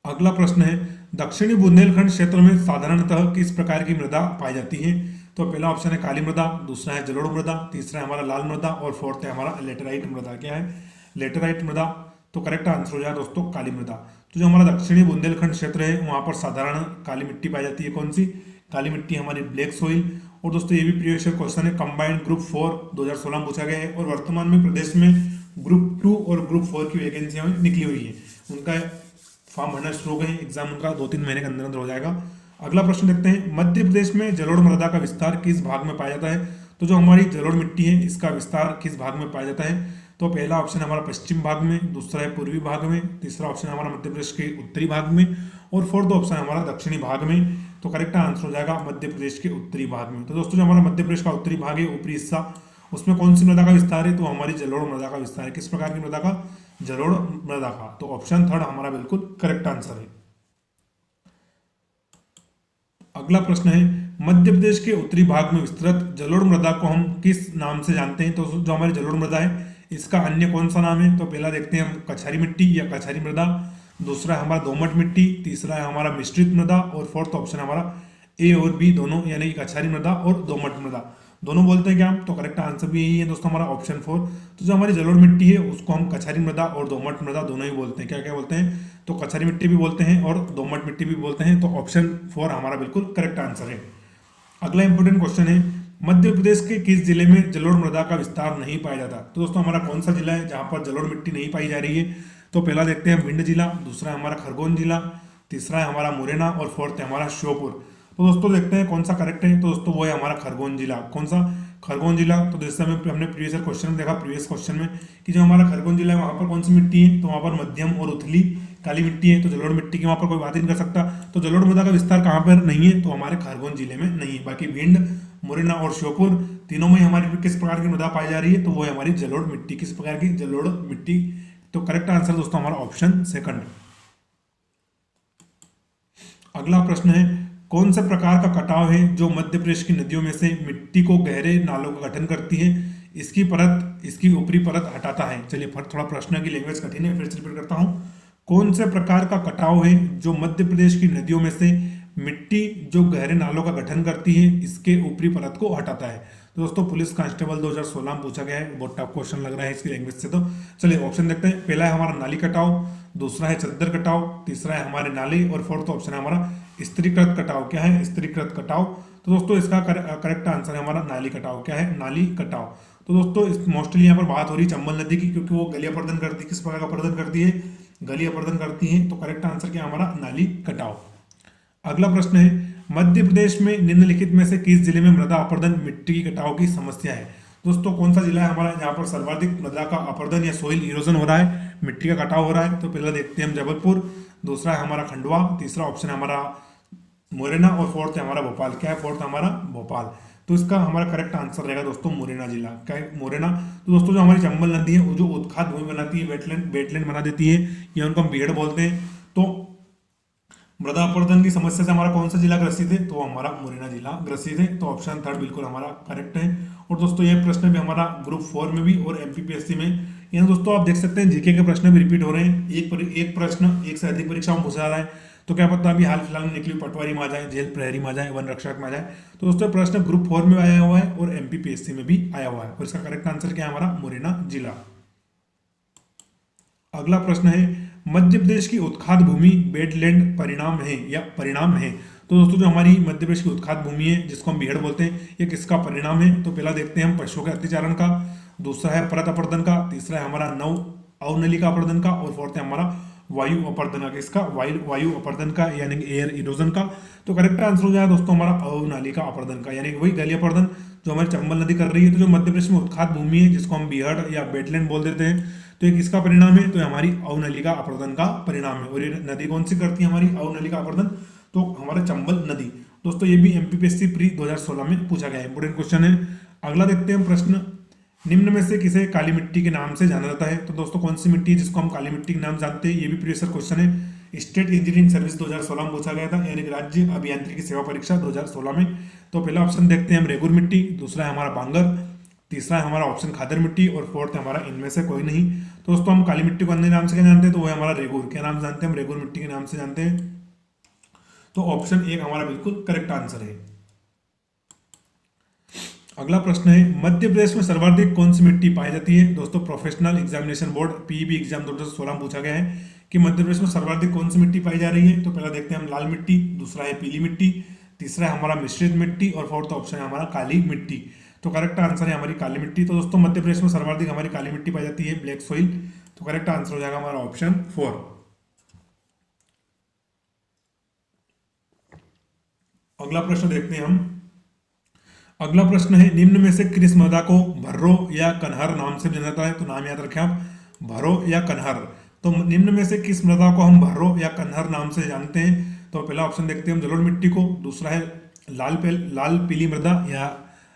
अगला प्रश्न है, दक्षिणी बुंदेलखंड क्षेत्र में साधारणतः किस प्रकार की मृदा पाई जाती है। तो पहला ऑप्शन है काली मृदा, दूसरा है जलोढ़ मृदा, तीसरा है हमारा लाल मृदा और फोर्थ है हमारा लेटेराइट मृदा। क्या है, लेटेराइट मृदा। तो करेक्ट आंसर हो जाएगा दोस्तों काली मृदा। तो जो हमारा दक्षिणी बुंदेलखंड क्षेत्र है वहां पर साधारण काली मिट्टी पाई जाती है। कौन सी काली मिट्टी, हमारी ब्लैक सोइल। और दोस्तों ये भी प्रीवियस क्वेश्चन है, कंबाइंड ग्रुप 4 2016 में पूछा गया है। और वर्तमान में प्रदेश में ग्रुप 2 और ग्रुप 4 की वैकेंसियां निकली हुई है, उनका फॉर्म भरना शुरू हो गए, एग्जाम उनका 2-3 महीने के अंदर अंदर हो जाएगा। अगला प्रश्न देखते हैं, मध्य प्रदेश में जलोढ़ मृदा का विस्तार किस भाग में पाया जाता है? तो जो हमारी जलोढ़ मिट्टी है इसका विस्तार किस भाग में पाया जाता है? तो पहला ऑप्शन हमारा पश्चिम भाग में, दूसरा है पूर्वी भाग में, तीसरा ऑप्शन हमारा मध्य प्रदेश के उत्तरी भाग में, और फोर्थ ऑप्शन हमारा दक्षिणी भाग में। तो करेक्ट आंसर हो जाएगा मध्य प्रदेश के उत्तरी भाग में। तो दोस्तों जो हमारा मध्य प्रदेश का उत्तरी भाग है, ऊपरी हिस्सा, उसमें कौन सी मृदा का विस्तार है? तो हमारी जलोढ़ मृदा का विस्तार है। किस प्रकार की मृदा का? जलोढ़ मृदा का। तो ऑप्शन थर्ड हमारा बिल्कुल करेक्ट आंसर है। अगला प्रश्न है, मध्य प्रदेश के उत्तरी भाग में विस्तृत जलोढ़ मृदा को हम किस नाम से जानते हैं? तो जो हमारी जलोढ़ मृदा है इसका अन्य कौन सा नाम है? तो पहला देखते हैं हम कछारी मिट्टी या कछारी मृदा, दूसरा है हमारा दोमट मिट्टी, तीसरा है हमारा मिश्रित मृदा, और फोर्थ ऑप्शन हमारा ए और बी दोनों, यानी कि कछारी मृदा और दोमट मृदा दोनों बोलते हैं क्या हम? तो करेक्ट आंसर भी यही है दोस्तों हमारा ऑप्शन 4। तो जो हमारी जलोढ़ मिट्टी है उसको हम कछारी मृदा और दोमट मृदा दोनों ही बोलते हैं। क्या क्या बोलते हैं? तो कछारी मिट्टी भी बोलते हैं और दोमट मिट्टी भी बोलते हैं। तो ऑप्शन 4 हमारा बिल्कुल करेक्ट आंसर है। अगला इंपॉर्टेंट क्वेश्चन है, मध्य प्रदेश के किस जिले में जलोढ़ मृदा का विस्तार नहीं पाया जाता? तो दोस्तों हमारा कौन सा जिला है जहां पर जलोढ़ मिट्टी नहीं पाई जा रही है? तो पहला देखते हैं भिंड जिला, दूसरा है हमारा खरगोन जिला, तीसरा है हमारा मुरैना, और फोर्थ है हमारा श्योपुर। तो दोस्तों देखते हैं कौन सा करेक्ट है। तो दोस्तों वो है हमारा खरगोन जिला। कौन सा? खरगोन जिला। तो जैसे हमने प्रीवियस क्वेश्चन में देखा, प्रीवियस क्वेश्चन में, कि जो हमारा खरगोन जिला है वहां पर कौन सी मिट्टी है? तो वहां पर मध्यम और उथली काली मिट्टी है। तो जलोढ़ मिट्टी की वहां पर कोई बात ही नहीं कर सकता। तो जलोढ़ मृदा का विस्तार कहाँ पर नहीं है? तो हमारे खरगोन जिले में नहीं है। बाकी भिंड, मुरैना और श्योपुर तीनों में हमारी किस प्रकार की मृदा पाई जा रही है? तो वो है हमारी जलोढ़ मिट्टी। किस प्रकार की? जलोढ़ मिट्टी। तो करेक्ट आंसर दोस्तों हमारा ऑप्शन सेकंड। अगला प्रश्न है, कौन से प्रकार का कटाव है जो मध्य प्रदेश की नदियों में से मिट्टी को गहरे नालों का गठन करती है, इसकी ऊपरी परत हटाता है? चलिए थोड़ा प्रश्न की लैंग्वेज कठिन है, फिर से रिपीट करता हूं। कौन से प्रकार का कटाव है जो मध्य प्रदेश की नदियों में से मिट्टी जो गहरे नालों का गठन करती है इसके ऊपरी परत को हटाता है? तो दोस्तों पुलिस कांस्टेबल 2016 में पूछा गया है, बहुत टफ क्वेश्चन लग रहा है इसकी लैंग्वेज से। तो चलिए ऑप्शन देखते हैं। पहला है हमारा नाली कटाव, दूसरा है चद्दर कटाव, तीसरा है हमारे नाली, और फोर्थ ऑप्शन है हमारा स्त्रीकृत कटाव। क्या है? स्त्रीकृत कटाव। तो दोस्तों इसका करेक्ट आंसर है हमारा नाली कटाव। क्या है? नाली कटाव। तो दोस्तों मोस्टली यहाँ पर बात हो रही है चंबल नदी की, क्योंकि वो गली अपर्दन करती है। किस प्रकार का अपर्दन करती है? गली अपर्दन करती है। तो करेक्ट आंसर क्या हमारा? नाली कटाव। अगला प्रश्न है, मध्य प्रदेश में निम्नलिखित में से किस जिले में मृदा अपर्दन मिट्टी की कटाव की समस्या है? दोस्तों कौन सा जिला है हमारा जहाँ पर सर्वाधिक मृदा का अपर्दन या सोइल इरोजन हो रहा है, मिट्टी का कटाव हो रहा है? तो पहला देखते हैं हम जबलपुर, दूसरा है हमारा खंडवा, तीसरा ऑप्शन है हमारा मुरैना, और फोर्थ है हमारा भोपाल। क्या है? फोर्थ हमारा भोपाल। तो इसका हमारा करेक्ट आंसर रहेगा दोस्तों मुरैना जिला। क्या है? मुरैना। तो दोस्तों जो हमारी चंबल नदी है वो जो उत्खात भूमि बनाती है, वेटलैंड बना देती है, या उनको हम बीहड़ बोलते हैं। तो मृदा अपरदन की समस्या से हमारा कौन सा जिला ग्रसित है? तो हमारा मुरैना जिला ग्रसित है। तो ऑप्शन थर्ड बिल्कुल हमारा करेक्ट है। और दोस्तों ये प्रश्न भी हमारा ग्रुप 4 में भी और एमपीपीएससी में, यहाँ दोस्तों आप देख सकते हैं जीके के प्रश्न भी रिपीट हो रहे हैं। एक प्रश्न एक से अधिक परीक्षाओं में पूछा जा रहा है। तो क्या पता अभी हाल फिलहाल में निकली पटवारी में आ जाए, जेल प्रहरी में आ जाए, वन रक्षक में आ जाए। तो दोस्तों प्रश्न ग्रुप 4 में आया हुआ है और एमपीपीएससी में भी आया हुआ है, और इसका करेक्ट आंसर क्या है हमारा? मुरैना जिला। अगला प्रश्न है, मध्य प्रदेश की उत्खात भूमि बेडलैंड परिणाम है? तो दोस्तों जो हमारी मध्य प्रदेश की उत्खात भूमि है जिसको हम बीहड़ बोलते हैं, ये किसका परिणाम है? तो पहला देखते हैं हम पशुओं के अत्याचारण का, दूसरा है परत अपर्दन का, तीसरा है हमारा अवनलिका अपर्दन का, और फोर्थ है हमारा वायु अपर्दन का। किसका? वायु अपर्दन का, यानी कि एयर इरोजन का। तो करेक्ट आंसर हो जाएगा दोस्तों हमारा अवनालिका अपर्दन का, यानी कि वही गली अपर्दन जो हमारी चंबल नदी कर रही है। तो जो मध्य प्रदेश में उत्खात भूमि है जिसको हम बीहड़ या बेडलैंड बोल देते हैं, तो ये किसका परिणाम है? तो हमारी अवनलिका अपर्दन का परिणाम है। और ये नदी कौन सी करती है हमारी अवनलिका अपर्दन? तो हमारा चंबल नदी। दोस्तों ये भी एमपीपीएससी प्री 2016 में पूछा गया है, इंपोर्टेंट क्वेश्चन है। अगला देखते हैं हम प्रश्न, निम्न में से किसे काली मिट्टी के नाम से जाना जाता है? तो दोस्तों कौन सी मिट्टी है जिसको हम काली मिट्टी के नाम जानते हैं? ये भी प्रीवियस क्वेश्चन है, स्टेट इंजीनियरिंग सर्विस 2016 में पूछा गया था, यानी कि राज्य अभियांत्रिकी सेवा परीक्षा 2016 में। तो पहला ऑप्शन देखते हैं हम रेगुर मिट्टी, दूसरा है हमारा बांगर, तीसरा है हमारा ऑप्शन खादर मिट्टी, और फोर्थ है हमारा इनमें से कोई नहीं। तो दोस्तों हम काली मिट्टी को अन्य नाम से क्या जानते हैं? तो वो है हमारा रेगुर। क्या नाम जानते हैं हम? रेगुर मिट्टी के नाम से जानते हैं। तो ऑप्शन 1 हमारा बिल्कुल करेक्ट आंसर है। अगला प्रश्न है, मध्य प्रदेश में सर्वाधिक कौन सी मिट्टी पाई जाती है? दोस्तों professional examination board PEB exam 2016 में पूछा गया है कि मध्य प्रदेश में सर्वाधिक कौन सी मिट्टी पाई जा रही है। तो पहला देखते हैं हम लाल मिट्टी, दूसरा है पीली मिट्टी, तीसरा है हमारा मिश्रित मिट्टी, और फोर्थ ऑप्शन है हमारा काली मिट्टी। तो करेक्ट आंसर है हमारी काली मिट्टी। तो दोस्तों मध्य प्रदेश में सर्वाधिक हमारी काली मिट्टी पाई जाती है, ब्लैक सोइल। तो करेक्ट आंसर हो जाएगा हमारा ऑप्शन 4। अगला प्रश्न देखते हैं हम। अगला प्रश्न है, निम्न में से किस मृदा को भर्रो या कन्हर नाम से जाना जाता है? तो नाम याद रखें आप, भर्रो या कन्हर। तो निम्न में से किस मृदा को हम भर्रो या कन्हर नाम से जानते हैं? तो पहला ऑप्शन देखते हैं हम जलोढ़ मिट्टी को, दूसरा है लाल पीली मृदा या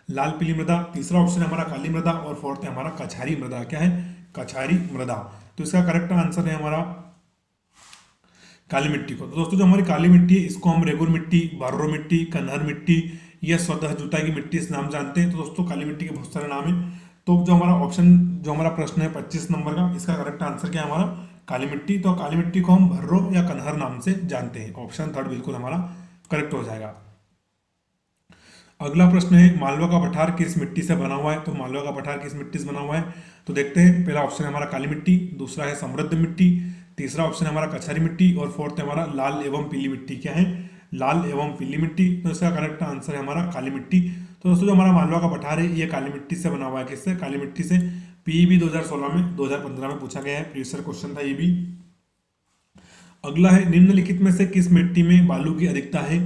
लाल पीली मृदा, तीसरा ऑप्शन है हमारा काली मृदा और फोर्थ है हमारा कछारी मृदा। क्या है? कछारी मृदा। तो इसका करेक्ट आंसर है हमारा काली मिट्टी को। तो दोस्तों जो हमारी काली मिट्टी है इसको हम रेगुर मिट्टी, भर्रो मिट्टी, कन्हर मिट्टी या स्वतः जुताई की मिट्टी इस नाम जानते हैं। तो दोस्तों काली मिट्टी के बहुत सारे नाम हैं। तो जो हमारा प्रश्न है 25 नंबर का, इसका करेक्ट आंसर क्या है हमारा काली मिट्टी। तो काली मिट्टी को हम भर्रो या कन्हर नाम से जानते हैं। ऑप्शन थर्ड बिल्कुल हमारा करेक्ट हो जाएगा। अगला प्रश्न है, मालवा का पठार किस मिट्टी से बना हुआ है? तो मालवा का पठार किस मिट्टी से बना हुआ है? तो देखते हैं। पहला ऑप्शन है हमारा काली मिट्टी, दूसरा है समृद्ध मिट्टी, तीसरा ऑप्शन है हमारा कछारी मिट्टी और फोर्थ है हमारा लाल एवं पीली मिट्टी। क्या है? लाल एवं पीली मिट्टी। तो इसका करेक्ट आंसर है हमारा काली मिट्टी। तो दोस्तों जो हमारा मालवा का पठार है ये काली मिट्टी से बना हुआ है। किससे? काली मिट्टी से। पीईबी 2016 में 2015 में पूछा गया है, प्रीवियस ईयर क्वेश्चन था ये भी। अगला है, निम्नलिखित में से किस मिट्टी में बालू की अधिकता है?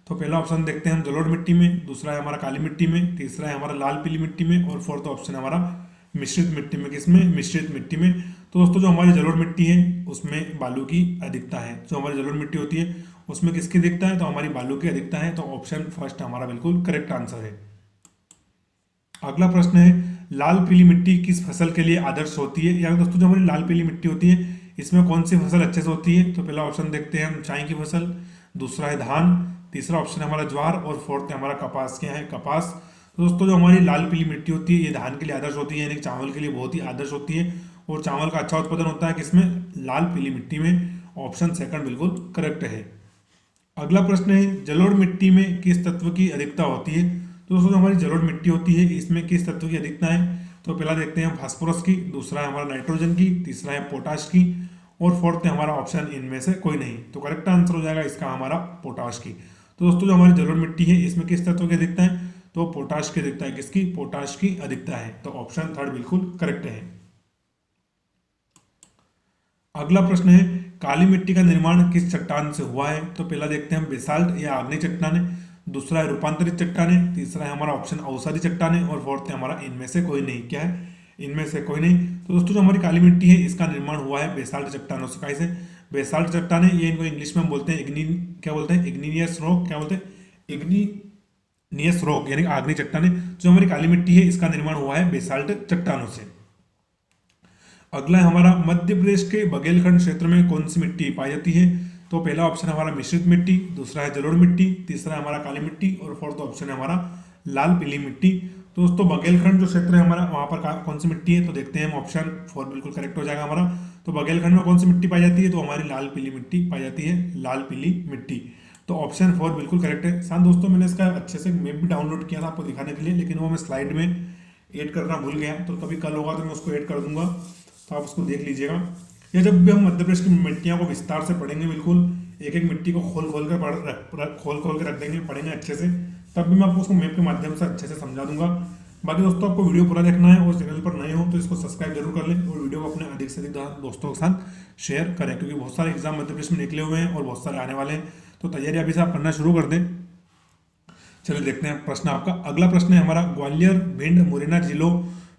तो पहला ऑप्शन देखते हैं हम जलोढ़ मिट्टी में, दूसरा है हमारा काली मिट्टी में, तीसरा है हमारा लाल पीली मिट्टी में और फोर्थ ऑप्शन है हमारा मिश्रित मिट्टी में। किसमें? मिश्रित मिट्टी में। तो दोस्तों जो हमारी जलोढ़ मिट्टी है उसमें बालू की अधिकता है। जो हमारी जलोढ़ मिट्टी होती है उसमें किसकी अधिकता है? तो हमारी बालू की अधिकता है। तो ऑप्शन फर्स्ट हमारा बिल्कुल करेक्ट आंसर है। अगला प्रश्न है, लाल पीली मिट्टी किस फसल के लिए आदर्श होती है? या दोस्तों जो हमारी लाल पीली मिट्टी होती है इसमें कौन सी फसल अच्छे से होती है? तो पहला ऑप्शन देखते हैं हम चाय की फसल, दूसरा है धान, तीसरा ऑप्शन है हमारा ज्वार और फोर्थ है हमारा कपास। क्या है? कपास। तो दोस्तों जो हमारी लाल पीली मिट्टी होती है ये धान के लिए आदर्श होती है, यानी चावल के लिए बहुत ही आदर्श होती है और चावल का अच्छा उत्पादन होता है किसमें? लाल पीली मिट्टी में। ऑप्शन सेकंड बिल्कुल करेक्ट है। अगला प्रश्न है, जलोढ़ मिट्टी में किस तत्व की अधिकता होती है? तो दोस्तों जो हमारी जलोढ़ मिट्टी होती है इसमें किस तत्व की अधिकता है? तो पहला देखते हैं फास्फोरस की, दूसरा है हमारा नाइट्रोजन की, तीसरा है पोटाश की और फोर्थ है हमारा ऑप्शन इनमें से कोई नहीं। तो करेक्ट आंसर हो जाएगा इसका हमारा पोटाश की। तो दोस्तों जो हमारी जलोढ़ मिट्टी है इसमें किस तत्व की अधिकता है? तो पोटाश की अधिकता है। किसकी? पोटाश की अधिकता है। तो ऑप्शन थर्ड बिल्कुल करेक्ट है। अगला प्रश्न है, काली मिट्टी का निर्माण किस चट्टान से हुआ है? तो पहला देखते हैं हम बेसाल्ट या आग्नेय चट्टाने, दूसरा है रूपांतरित चट्टाने, तीसरा है हमारा ऑप्शन अवसादी चट्टाने और फोर्थ है हमारा इनमें से कोई नहीं। क्या है? इनमें से कोई नहीं। तो दोस्तों जो हमारी काली मिट्टी है इसका निर्माण हुआ है बेसाल्ट चट्टानों से। कैसे? बेसाल्ट चट्टाने ये इनको इंग्लिश में हम बोलते हैं क्या बोलते हैं? Igneous rock. क्या बोलते हैं? इग्नियस रॉक यानी आग्नेय चट्टाने। जो हमारी काली मिट्टी है इसका निर्माण हुआ है बेसाल्ट चट्टानों से। अगला है हमारा, मध्य प्रदेश के बघेलखंड क्षेत्र में कौन सी मिट्टी पाई जाती है? तो पहला ऑप्शन है हमारा मिश्रित मिट्टी, दूसरा है जलोढ़ मिट्टी, तीसरा है हमारा काली मिट्टी और फोर्थ ऑप्शन है हमारा लाल पीली मिट्टी। तो दोस्तों बघेलखंड जो क्षेत्र है हमारा वहां पर कौन सी मिट्टी है? तो देखते हैं हम, ऑप्शन फोर बिल्कुल करेक्ट हो जाएगा हमारा। तो बघेलखंड में कौन सी मिट्टी पाई जाती है? तो हमारी लाल पीली मिट्टी पाई जाती है, लाल पीली मिट्टी। तो ऑप्शन फोर बिल्कुल करेक्ट है। साथ दोस्तों मैंने इसका अच्छे से मैप भी डाउनलोड किया था आपको दिखाने के लिए, लेकिन वो मैं स्लाइड में ऐड करना भूल गया। तो कभी कल होगा तो मैं उसको ऐड कर दूंगा, तो आप उसको देख लीजिएगा। या जब भी हम मध्य प्रदेश की मिट्टियों को विस्तार से पढ़ेंगे, बिल्कुल एक एक मिट्टी को खोल खोल के रख देंगे, पढ़ेंगे अच्छे से, तब भी मैं आपको उसको मैप के माध्यम से अच्छे से समझा दूंगा। बाकी दोस्तों आपको वीडियो पूरा देखना है और चैनल पर नए हो तो इसको सब्सक्राइब जरूर कर लें और वीडियो को अपने अधिक से अधिक दोस्तों के साथ शेयर करें, क्योंकि बहुत सारे एग्जाम मध्य प्रदेश में निकले हुए हैं और बहुत सारे आने वाले हैं। तो तैयारी अभी से आप करना शुरू कर दें। चलिए देखते हैं प्रश्न आपका। अगला प्रश्न है हमारा, ग्वालियर, भिंड, मुरैना जिलों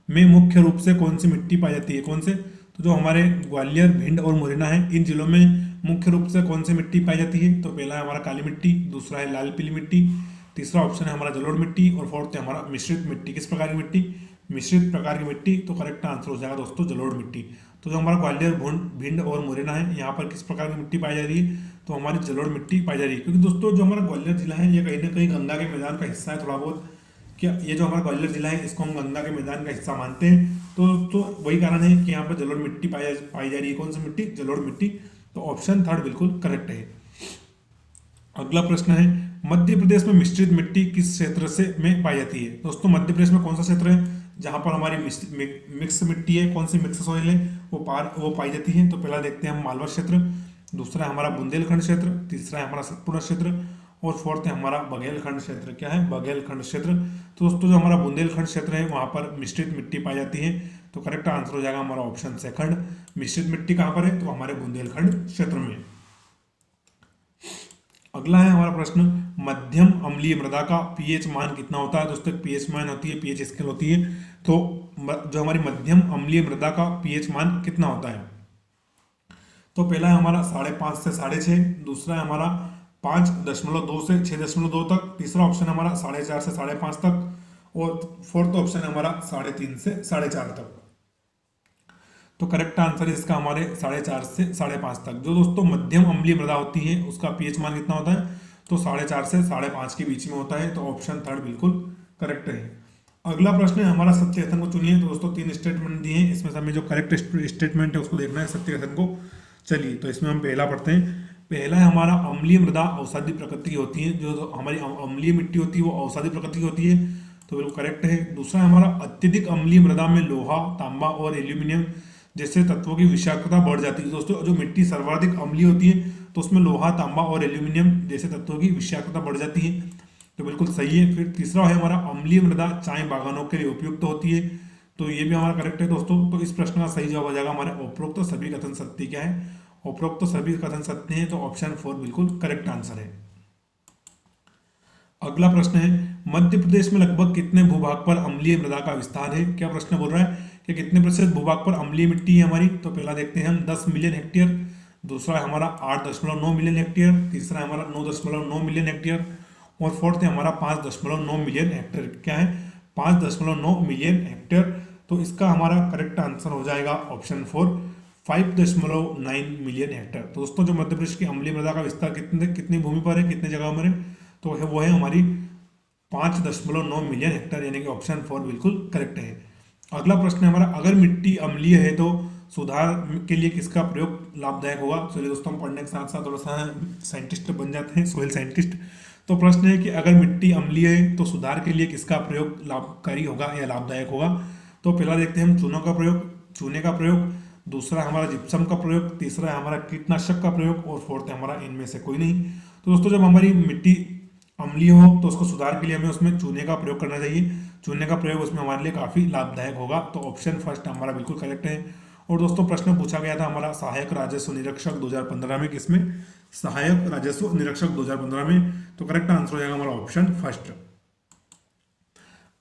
में मुख्य रूप से कौन सी मिट्टी पाई जाती है? कौन से? तो जो हमारे ग्वालियर, भिंड और मुरैना है इन जिलों में मुख्य रूप से कौन सी मिट्टी पाई जाती है? तो पहला है हमारा काली मिट्टी, दूसरा है लाल पीली मिट्टी, तीसरा ऑप्शन है हमारा जलोढ़ मिट्टी और फोर्थ है हमारा मिश्रित मिट्टी। किस प्रकार की मिट्टी? मिश्रित प्रकार की मिट्टी। तो करेक्ट आंसर हो जाएगा दोस्तों जलोढ़ मिट्टी। तो जो हमारा ग्वालियर, भिंड और मुरैना है यहाँ पर किस प्रकार की मिट्टी पाई जा रही है? तो हमारी जलोढ़ मिट्टी पाई जा रही है, क्योंकि दोस्तों जो हमारा ग्वालियर जिला है ये कहीं ना कहीं गंगा के मैदान का हिस्सा है थोड़ा बहुत। क्या ये जो हमारा ग्वालियर जिला है इसको हम गंगा के मैदान का हिस्सा मानते हैं। तो वही कारण है कि यहाँ पर जलोढ़ मिट्टी पाई जा रही है। कौन सी मिट्टी? जलोढ़ मिट्टी। तो ऑप्शन थर्ड बिल्कुल करेक्ट है। अगला प्रश्न है, मध्य प्रदेश में मिश्रित मिट्टी किस क्षेत्र से में पाई जाती है? दोस्तों मध्य प्रदेश में कौन सा क्षेत्र है जहां पर हमारी मिक्स मिट्टी है? कौन सी मिक्स सॉइल है वो पाई जाती है? तो पहला देखते हैं हम मालवा क्षेत्र, दूसरा है हमारा बुंदेलखंड क्षेत्र, तीसरा है हमारा सतपुड़ा क्षेत्र और फोर्थ है हमारा बघेलखंड क्षेत्र। क्या है? बघेलखंड क्षेत्र। तो दोस्तों जो हमारा बुंदेलखंड क्षेत्र है वहां पर मिश्रित मिट्टी पाई जाती है। तो करेक्ट आंसर हो जाएगा हमारा ऑप्शन सेकंड। मिश्रित मिट्टी कहां पर है? तो हमारे बुंदेलखंड क्षेत्र में। अगला है हमारा प्रश्न, मध्यम अम्लीय मृदा का पीएच मान कितना होता है। दोस्तों पीएच मान होती है, पीएच स्केल होती है, तो जो हमारी मध्यम अम्लीय मृदा का पीएच मान कितना होता है। तो पहला है हमारा 5.5 से 6.5, दूसरा है हमारा 5.2 से 6.2 तक, तीसरा ऑप्शन है हमारा 4.5 से 5.5 तक, और फोर्थ ऑप्शन है हमारा 3.5 से 4.5 तक। तो करेक्ट आंसर है इसका हमारे 4.5 से 5.5 तक। जो दोस्तों मध्यम अम्लीय मृदा होती है उसका पीएच मान कितना होता है, तो 4.5 से 5.5 के बीच में होता है। तो ऑप्शन थर्ड बिल्कुल करेक्ट है। अगला प्रश्न है हमारा सत्य कथन को चुनिए। तो दोस्तों 3 स्टेटमेंट दिए हैं, इसमें से हमें जो करेक्ट स्टेटमेंट है उसको देखना है सत्य कथन को। चलिए तो इसमें हम पहला पढ़ते हैं। पहला है हमारा, अम्लीय मृदा औषधि प्रकृति की होती है। जो हमारी अम्लीय मिट्टी होती है वो औषधि प्रकृति की होती है, तो बिल्कुल करेक्ट है। दूसरा है हमारा, अत्यधिक अम्लीय मृदा में लोहा, तांबा और एल्यूमिनियम जैसे तत्वों की विषाक्तता बढ़ जाती है। दोस्तों जो मिट्टी सर्वाधिक अम्लीय होती है तो उसमें लोहा, तांबा और एल्यूमिनियम जैसे तत्वों की विषाक्तता बढ़ जाती है, तो बिल्कुल सही है। फिर तीसरा है हमारा, अम्लीय मृदा चाय बागानों के लिए उपयुक्त होती है, तो ये भी हमारा करेक्ट है दोस्तों। तो इस प्रश्न का सही जवाब हो जाएगा हमारे उपरोक्त सभी कथन सत्य। क्या है, उपरोक्त सभी कथन सत्य हैं, तो ऑप्शन 4 बिल्कुल करेक्ट आंसर है। अगला प्रश्न है, मध्य प्रदेश में लगभग कितने भूभाग पर अम्लीय मृदा का विस्तार है। क्या प्रश्न बोल रहा है कि कितने प्रतिशत भूभाग पर अम्लीय मिट्टी है हमारी। तो पहला देखते हैं हम 10 मिलियन हेक्टेयर, दूसरा है हमारा 8.9 मिलियन हेक्टेयर, तीसरा है हमारा 9.9 मिलियन हेक्टेयर, और फोर्थ है हमारा 5.9 मिलियन हेक्टेयर। क्या है, 5.9 मिलियन हेक्टेयर। तो इसका हमारा करेक्ट आंसर हो जाएगा ऑप्शन 4, 5.9 मिलियन हेक्टेयर। तो दोस्तों जो मध्य प्रदेश की अम्लीय मृदा का विस्तार कितनी भूमि पर है, कितने जगहों में है, तो वो है हमारी 5.9 मिलियन हेक्टेयर, यानी कि ऑप्शन 4 बिल्कुल करेक्ट है। अगला प्रश्न है हमारा, अगर मिट्टी अम्लीय है तो सुधार के लिए किसका प्रयोग लाभदायक होगा। चलिए दोस्तों हम पढ़ने के साथ साथ थोड़ा सा साइंटिस्ट बन जाते हैं, सोइल साइंटिस्ट। तो प्रश्न है कि अगर मिट्टी अम्लीय है तो सुधार के लिए किसका प्रयोग लाभकारी होगा या लाभदायक होगा। तो पहला देखते हैं हम चूने का प्रयोग, दूसरा हमारा जिप्सम का प्रयोग, तीसरा है हमारा कीटनाशक का प्रयोग, और फोर्थ है हमारा इनमें से कोई नहीं। तो दोस्तों जब हमारी मिट्टी अम्लीय हो तो उसको सुधार के लिए हमें उसमें चूने का प्रयोग करना चाहिए। चूने का प्रयोग उसमें हमारे लिए काफी लाभदायक होगा, तो ऑप्शन फर्स्ट हमारा बिल्कुल करेक्ट है। और दोस्तों प्रश्न पूछा गया था हमारा सहायक राजस्व निरीक्षक 2015 में, किसमें, सहायक राजस्व निरीक्षक 2015 में, तो करेक्ट आंसर हो जाएगा हमारा ऑप्शन फर्स्ट।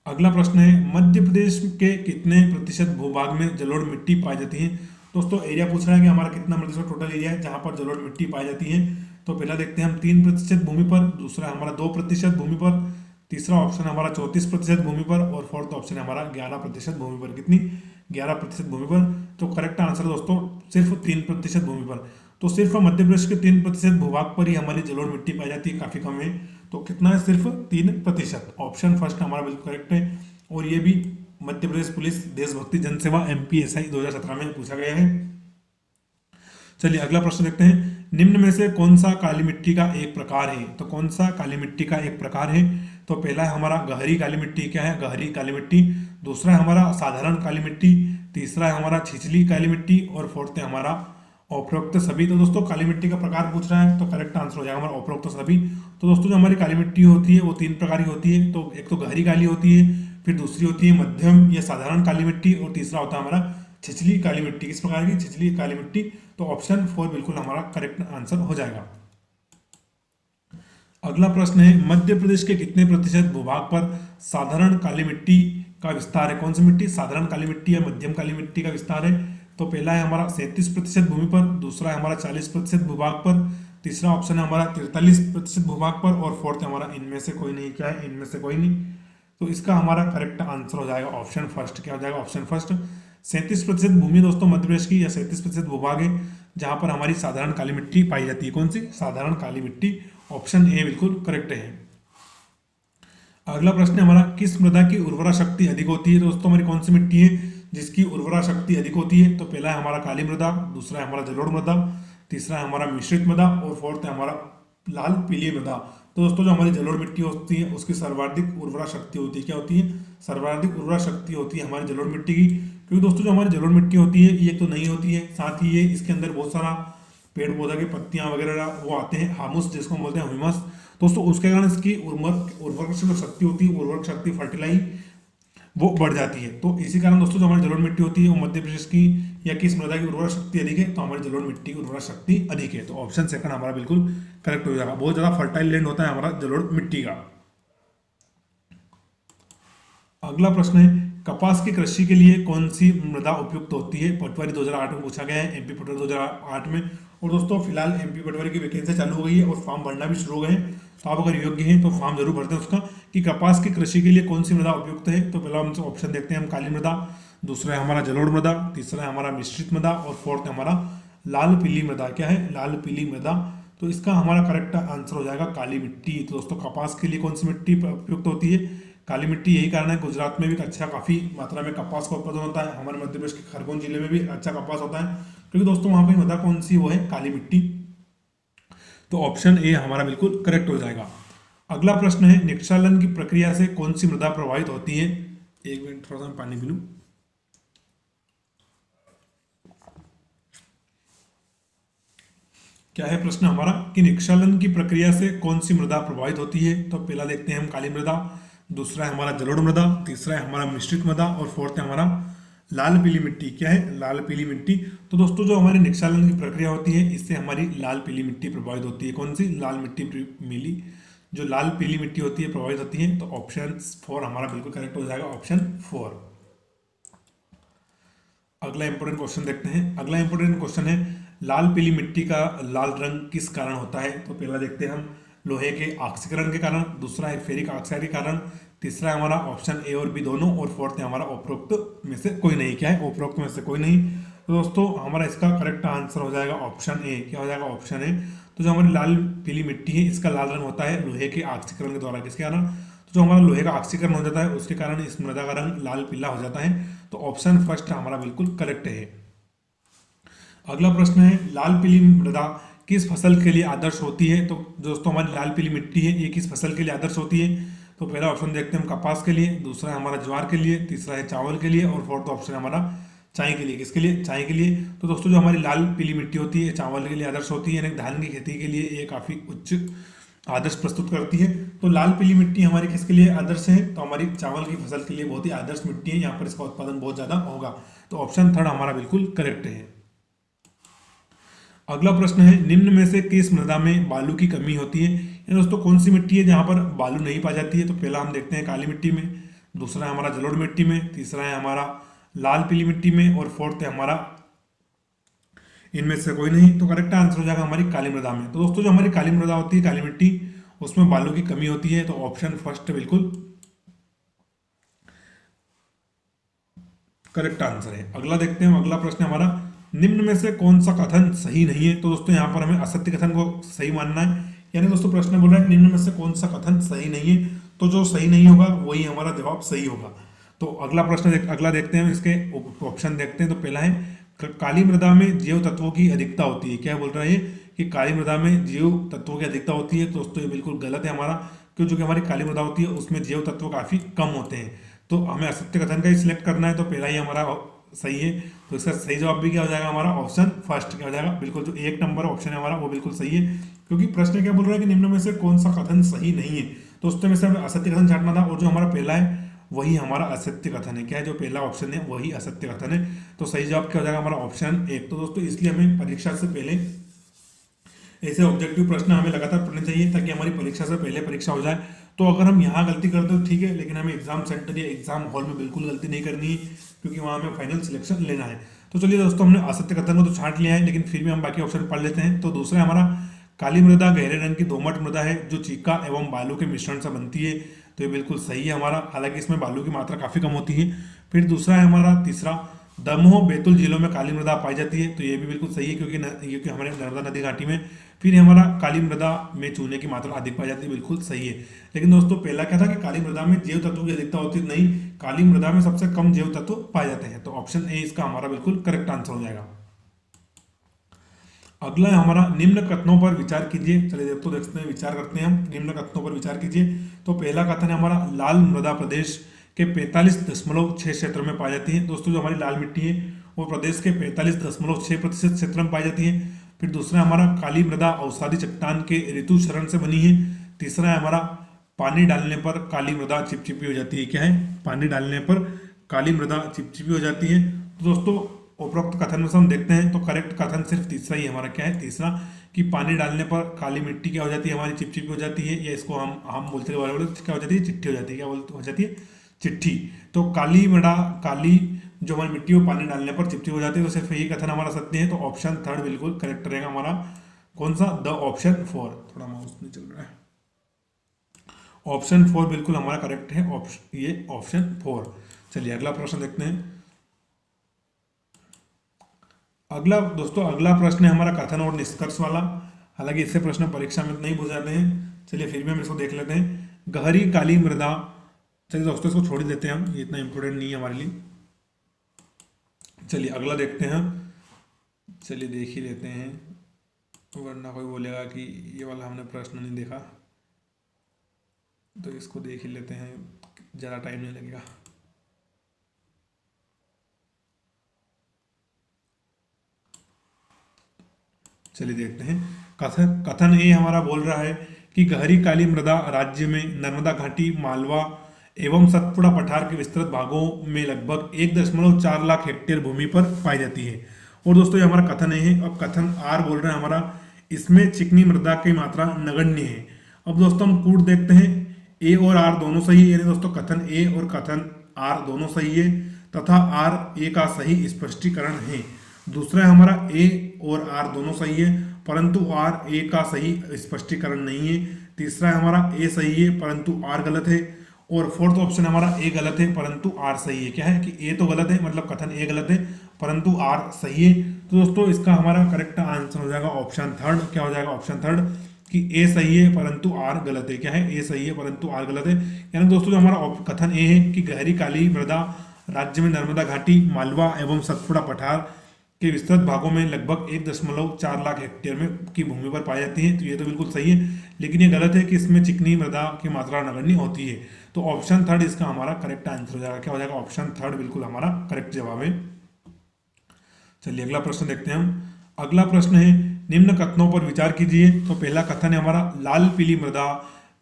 अगला प्रश्न है, मध्य प्रदेश के कितने प्रतिशत भूभाग में जलोढ़ मिट्टी पाई जाती है। दोस्तों एरिया पूछ रहा है कि हमारा कितना प्रतिशत टोटल एरिया है जहां पर जलोढ़ मिट्टी पाई जाती है। तो पहला देखते हैं हम 3% भूमि पर, दूसरा हमारा 2% भूमि पर, तीसरा ऑप्शन हमारा 34% भूमि पर, और फोर्थ ऑप्शन हमारा 11% भूमि पर। कितनी, 11% भूमि पर। तो करेक्ट आंसर दोस्तों सिर्फ 3% भूमि पर। तो सिर्फ मध्य प्रदेश के 3% भूभाग पर ही हमारी जलोढ़ मिट्टी पाई जाती है, काफी कम है। तो कितना है, सिर्फ 3%। ऑप्शन फर्स्ट हमारा बिल्कुल करेक्ट है। और ये भी मध्य प्रदेश पुलिस देशभक्ति जनसेवा MPSI 2017 में पूछा गया है। चलिए अगला प्रश्न देखते हैं, निम्न में से कौन सा काली मिट्टी का एक प्रकार है। तो कौन सा काली मिट्टी का एक प्रकार है। तो पहला है हमारा गहरी काली मिट्टी। क्या है, गहरी काली मिट्टी। दूसरा है हमारा साधारण काली मिट्टी, तीसरा है हमारा छिछली काली मिट्टी, और फोर्थ है हमारा उपरोक्त सभी। तो दोस्तों काली मिट्टी का प्रकार पूछ रहा है, तो करेक्ट आंसर हो जाएगा हमारा उपरोक्त सभी। तो दोस्तों जो हमारी काली मिट्टी होती है वो 3 प्रकार की होती है। तो एक तो गहरी काली होती है, फिर दूसरी होती है मध्यम या साधारण काली मिट्टी, और तीसरा होता है हमारा छिछली काली मिट्टी। किस प्रकार की, छिछली काली मिट्टी। तो ऑप्शन 4 बिल्कुल हमारा करेक्ट आंसर हो जाएगा। अगला प्रश्न है, मध्य प्रदेश के कितने प्रतिशत भूभाग पर साधारण काली मिट्टी का विस्तार है। कौन सी मिट्टी, साधारण काली मिट्टी या मध्यम काली मिट्टी का विस्तार है। तो पहला है हमारा 37% भूमि पर, दूसरा है हमारा 40% भूभाग पर, तीसरा ऑप्शन है हमारा 43% भूभाग पर, और फोर्थ है हमारा इनमें से कोई नहीं। क्या है, इनमें से कोई नहीं। तो इसका हमारा करेक्ट आंसर हो जाएगा ऑप्शन फर्स्ट। क्या हो जाएगा, ऑप्शन फर्स्ट। 37% भूमि दोस्तों मध्य प्रदेश की या 37% भूभाग है जहां पर हमारी साधारण काली मिट्टी पाई जाती है। कौन सी, साधारण काली मिट्टी। ऑप्शन ए बिल्कुल करेक्ट है। अगला प्रश्न हमारा, किस मृदा की उर्वरा शक्ति अधिक होती है। दोस्तों हमारी कौन सी मिट्टी है जिसकी उर्वरा शक्ति अधिक होती है। तो पहला है हमारा काली मृदा, दूसरा है हमारा जलोढ़ मृदा, तीसरा है हमारा मिश्रित मृदा, और फोर्थ है हमारा लाल पीली मृदा। तो दोस्तों जो हमारी जलोढ़ मिट्टी होती है उसकी सर्वाधिक उर्वरा शक्ति होती है। क्या होती है, सर्वाधिक उर्वरा शक्ति होती है हमारी जलोढ़ मिट्टी की। क्योंकि दोस्तों जो हमारी जलोढ़ मिट्टी होती है ये तो नहीं होती है, साथ ही ये इसके अंदर बहुत सारा पेड़ पौधा की पत्तियां वगैरह वो आते हैं, हामुस जिसको बोलते हैं ह्यूमस। दोस्तों उसके कारण इसकी उर्वरक शक्ति होती है, उर्वरक शक्ति वो बढ़ जाती है। तो इसी कारण दोस्तों जो हमारी जलोढ़ मिट्टी होती है वो मध्य प्रदेश की या किस मृदा की उर्वरा शक्ति अधिक है, तो हमारी जलोढ़ मिट्टी की उर्वरा शक्ति अधिक है। तो ऑप्शन सेकंड हमारा बिल्कुल करेक्ट हो जाएगा। बहुत ज्यादा फर्टाइल लैंड होता है हमारा जलोढ़ मिट्टी का। अगला प्रश्न है कपास की कृषि के लिए कौन सी मृदा उपयुक्त होती है? पटवारी 2008 में पूछा गया है, एमपी पटवारी 2008 में। और दोस्तों फिलहाल एमपी पटवारी की वैकेंसी चालू हो गई है और फॉर्म भरना भी शुरू हो गए हैं, तो आप अगर योग्य हैं तो फॉर्म जरूर भरते हैं उसका कि कपास की कृषि के लिए कौन सी मृदा उपयुक्त है। तो पहला हम ऑप्शन देखते हैं हम काली मृदा, दूसरा है हमारा जलोढ़ मृदा, तीसरा है हमारा मिश्रित मृदा और फोर्थ है हमारा लाल पीली मृदा। क्या है? लाल पीली मृदा। तो इसका हमारा करेक्ट आंसर हो जाएगा काली मिट्टी। तो दोस्तों कपास के लिए कौन सी मिट्टी उपयुक्त होती है? काली मिट्टी। यही कारण है गुजरात में भी अच्छा काफी मात्रा में कपास का उत्पादन होता है, हमारे मध्य प्रदेश के खरगोन जिले में भी अच्छा कपास होता है, क्योंकि दोस्तों वहां पर मृदा कौन सी वो है काली मिट्टी। तो ऑप्शन ए हमारा बिल्कुल करेक्ट हो जाएगा। अगला प्रश्न है निक्षालन की प्रक्रिया से कौन सी मृदा प्रभावित होती है? एक मिनट थोड़ा सा मैं पानी पी लूं। क्या है प्रश्न हमारा कि निक्षालन की प्रक्रिया से कौन सी मृदा प्रभावित होती है? तो पहला देखते हैं हम काली मृदा, दूसरा है हमारा जलोढ़ मृदा, तीसरा है हमारा मिश्रित मृदा और फोर्थ है हमारा लाल पीली मिट्टी। क्या है? लाल पीली मिट्टी। तो दोस्तों जो हमारी निक्षालन की प्रक्रिया होती है इससे हमारी लाल पीली मिट्टी प्रभावित होती है। कौन सी? लाल मिट्टी मिली जो लाल पीली मिट्टी होती है प्रभावित होती है। तो ऑप्शन 4 हमारा बिल्कुल करेक्ट हो जाएगा, ऑप्शन 4। अगला इंपोर्टेंट क्वेश्चन देखते हैं। अगला इंपोर्टेंट क्वेश्चन है लाल पीली मिट्टी का लाल रंग किस कारण होता है? तो पहला देखते हैं हम लोहे के ऑक्सीकरण के कारण, दूसरा है फेरिक ऑक्साइड के कारण, तीसरा है हमारा ऑप्शन ए और बी दोनों और फोर्थ है हमारा उपरोक्त में से कोई नहीं। क्या है? उपरोक्त में से कोई नहीं। तो दोस्तों हमारा इसका करेक्ट आंसर हो जाएगा ऑप्शन ए। क्या हो जाएगा? Option A. तो जो हमारी लाल पीली मिट्टी है इसका लाल रंग होता है लोहे के ऑक्सीकरण के द्वारा। किसके कारण? तो जो हमारा लोहे का ऑक्सीकरण हो जाता है उसके कारण इस मृदा का रंग लाल पीला हो जाता है। तो ऑप्शन फर्स्ट हमारा बिल्कुल करेक्ट है। अगला प्रश्न है लाल पीली मृदा किस फसल के लिए आदर्श होती है? तो दोस्तों हमारी लाल पीली मिट्टी है ये किस फसल के लिए आदर्श होती है? तो पहला ऑप्शन देखते हैं हम कपास के लिए, दूसरा है हमारा ज्वार के लिए, तीसरा है चावल के लिए और फोर्थ ऑप्शन है हमारा चाय के लिए। किसके लिए? चाय के लिए। तो दोस्तों जो हमारी लाल पीली मिट्टी होती है चावल के लिए आदर्श होती है, यानी धान की खेती के लिए ये काफी उच्च आदर्श प्रस्तुत करती है। तो लाल पीली मिट्टी हमारी किसके लिए आदर्श है? तो हमारी चावल की फसल के लिए बहुत ही आदर्श मिट्टी है, यहाँ पर इसका उत्पादन बहुत ज्यादा होगा। तो ऑप्शन थर्ड हमारा बिल्कुल करेक्ट है। अगला प्रश्न है निम्न में से किस मृदा में बालू की कमी होती है? यानी दोस्तों कौन सी मिट्टी है जहां पर बालू नहीं पाई जाती है? तो पहला हम देखते हैं काली मिट्टी में, दूसरा है हमारा जलोढ़ मिट्टी में, तीसरा है हमारा लाल पीली मिट्टी में और फोर्थ है हमारा इनमें से कोई नहीं। तो करेक्ट आंसर हो जाएगा हमारी काली मृदा में। तो दोस्तों जो हमारी काली मृदा होती है काली मिट्टी उसमें बालू की कमी होती है। तो ऑप्शन फर्स्ट बिल्कुल करेक्ट आंसर है। अगला देखते हैं अगला प्रश्न हमारा निम्न में से कौन सा कथन सही नहीं है? तो दोस्तों यहाँ पर हमें असत्य कथन को सही मानना है, यानी दोस्तों प्रश्न बोल रहा है निम्न में से कौन सा कथन सही नहीं है, तो जो सही नहीं होगा वही हमारा जवाब सही होगा। तो अगला प्रश्न अगला देखते हैं इसके ऑप्शन देखते हैं। तो पहला है काली मृदा में जैव तत्वों की अधिकता होती है। क्या बोल रहा है कि काली मृदा में जैव तत्वों की अधिकता होती है? तो दोस्तों ये बिल्कुल गलत है हमारा, क्योंकि जो कि हमारी काली मृदा होती है उसमें जैव तत्व काफी कम होते हैं। तो हमें असत्य कथन का ही सिलेक्ट करना है। तो पहला ही हमारा सही है। तो इसका सही जवाब भी क्या हो जाएगा हमारा ऑप्शन फर्स्ट। क्या हो जाएगा? बिल्कुल जो एक नंबर ऑप्शन है हमारा वो बिल्कुल सही है, क्योंकि प्रश्न क्या बोल रहा है कि निम्न में से कौन सा कथन सही नहीं है। तो उसमें में से हमें असत्य कथन छांटना था और जो हमारा पहला है वही हमारा असत्य कथन है। क्या है? जो पहला ऑप्शन है वही असत्य कथन है। तो सही जवाब क्या हो जाएगा हमारा ऑप्शन एक। तो दोस्तों इसलिए हमें परीक्षा से पहले ऐसे ऑब्जेक्टिव प्रश्न हमें लगातार पढ़ने चाहिए ताकि हमारी परीक्षा से पहले परीक्षा हो जाए। तो अगर हम यहाँ गलती करते हो ठीक है, लेकिन हमें एग्जाम सेंटर या एग्जाम हॉल में बिल्कुल गलती नहीं करनी है, क्योंकि वहाँ हमें फाइनल सिलेक्शन लेना है। तो चलिए दोस्तों हमने असत्य कथन को तो छांट लिया है, लेकिन फिर भी हम बाकी ऑप्शन पढ़ लेते हैं। तो दूसरा हमारा काली मृदा गहरे रंग की दोमट मृदा है जो चीका एवं बालू के मिश्रण से बनती है। तो ये बिल्कुल सही है हमारा, हालांकि इसमें बालू की मात्रा काफी कम होती है। फिर दूसरा है हमारा तीसरा दमोह बैतूल जिलों में काली मृदा पाई जाती है। तो ये भी बिल्कुल सही है, क्योंकि हमारे नर्मदा नदी घाटी में। फिर हमारा काली मृदा में चूने की मात्रा अधिक पाई जाती है, बिल्कुल सही है। लेकिन दोस्तों पहला क्या था कि काली मृदा में जैव तत्वों की अधिकता होती है, नहीं, काली मृदा में सबसे कम जैव तत्व पाए जाते हैं। तो ऑप्शन ए इसका हमारा बिल्कुल करेक्ट आंसर हो जाएगा। अगला है हमारा निम्न कथनों पर विचार कीजिए। चलिए दोस्तों देखते हैं, विचार करते हैं हम। निम्न कथनों पर विचार कीजिए। तो पहला कथन है हमारा लाल मृदा प्रदेश के 45.6 क्षेत्र में पाई जाती है। दोस्तों जो हमारी लाल मिट्टी है वो प्रदेश के 45.6% क्षेत्र में पाई जाती है। फिर दूसरा हमारा काली मृदा अवसादी चट्टान के ऋतु शरण से बनी है। तीसरा है हमारा पानी डालने पर काली मृदा चिपचिपी हो जाती है। क्या है? पानी डालने पर काली मृदा चिपचिपी हो जाती है। तो दोस्तों उपरोक्त कथन में से हम देखते हैं तो करेक्ट कथन सिर्फ तीसरा ही हमारा क्या है, तीसरा, कि पानी डालने पर काली मिट्टी क्या हो जाती है, हमारी चिपचिपी हो जाती है, या इसको हम बोलते हैं क्या हो जाती है, चिट्ठी हो जाती है। क्या हो जाती है? चिट्ठी। तो काली मृदा, काली जो हमारी मिट्टी वो पानी डालने पर चिपचिपी हो जाती है, तो सिर्फ यही कथन हमारा सत्य है। तो ऑप्शन थर्ड बिल्कुल करेक्ट रहेगा हमारा। कौन सा? The option 4। थोड़ा माउस नहीं चल रहा है। ऑप्शन 4 बिल्कुल हमारा करेक्ट है, ये ऑप्शन 4। चलिए अगला प्रश्न देखते हैं। अगला दोस्तों, अगला प्रश्न है हमारा कथन और निष्कर्ष वाला। हालांकि इससे प्रश्न परीक्षा में नहीं पूछ जाते हैं, चलिए फिर भी हम इसको देख लेते हैं। गहरी काली मृदा, चलिए दोस्तों इसको छोड़ ही देते हैं हम, ये इतना इंपॉर्टेंट नहीं है हमारे लिए। चलिए अगला देखते हैं। चलिए देख ही लेते हैं, वरना कोई बोलेगा कि ये वाला हमने प्रश्न नहीं देखा। तो इसको देख ही लेते हैं, ज़्यादा टाइम नहीं लगेगा। चलिए देखते हैं। कथन ए हमारा बोल रहा है कि गहरी काली मृदा राज्य में नर्मदा घाटी, मालवा एवं सतपुड़ा पठार के विस्तृत भागों में लगभग 1.4 लाख हेक्टेयर भूमि पर पाई जाती है। और दोस्तों ये हमारा कथन ए है। अब कथन आर बोल रहे हैं हमारा, इसमें चिकनी मृदा की मात्रा नगण्य है। अब दोस्तों हम कूट देखते हैं, ए और आर दोनों सही है, यानी दोस्तों कथन ए और कथन आर दोनों सही है, तथा आर ए का सही स्पष्टीकरण है। दूसरा है हमारा ए और आर दोनों सही है, परंतु आर ए का सही स्पष्टीकरण नहीं है। तीसरा है हमारा ए सही है परंतु आर गलत है। और फोर्थ ऑप्शन हमारा ए गलत है परंतु आर सही है। क्या है कि ए तो गलत है, मतलब कथन ए गलत है परंतु आर सही है। तो दोस्तों इसका हमारा करेक्ट आंसर हो जाएगा ऑप्शन थर्ड। क्या हो जाएगा? ऑप्शन थर्ड, कि ए सही है परंतु आर गलत है। क्या है? ए सही है परंतु आर गलत है। यानी दोस्तों जो हमारा कथन ए है कि गहरी काली मृदा राज्य में नर्मदा घाटी, मालवा एवं सतपुड़ा पठार के विस्तृत भागों में लगभग 1.4 लाख हेक्टेयर में की भूमि पर पाई जाती है, तो ये तो बिल्कुल सही है। लेकिन ये गलत है कि इसमें चिकनी मृदा की मात्रा नगण्य होती है। तो ऑप्शन थर्ड इसका हमारा करेक्ट आंसर हो जाएगा। क्या हो जाएगा? ऑप्शन थर्ड बिल्कुल हमारा करेक्ट जवाब है। चलिए अगला प्रश्न देखते हैं हम। अगला प्रश्न है, निम्न कथनों पर विचार कीजिए। तो पहला कथन है हमारा, लाल पीली मृदा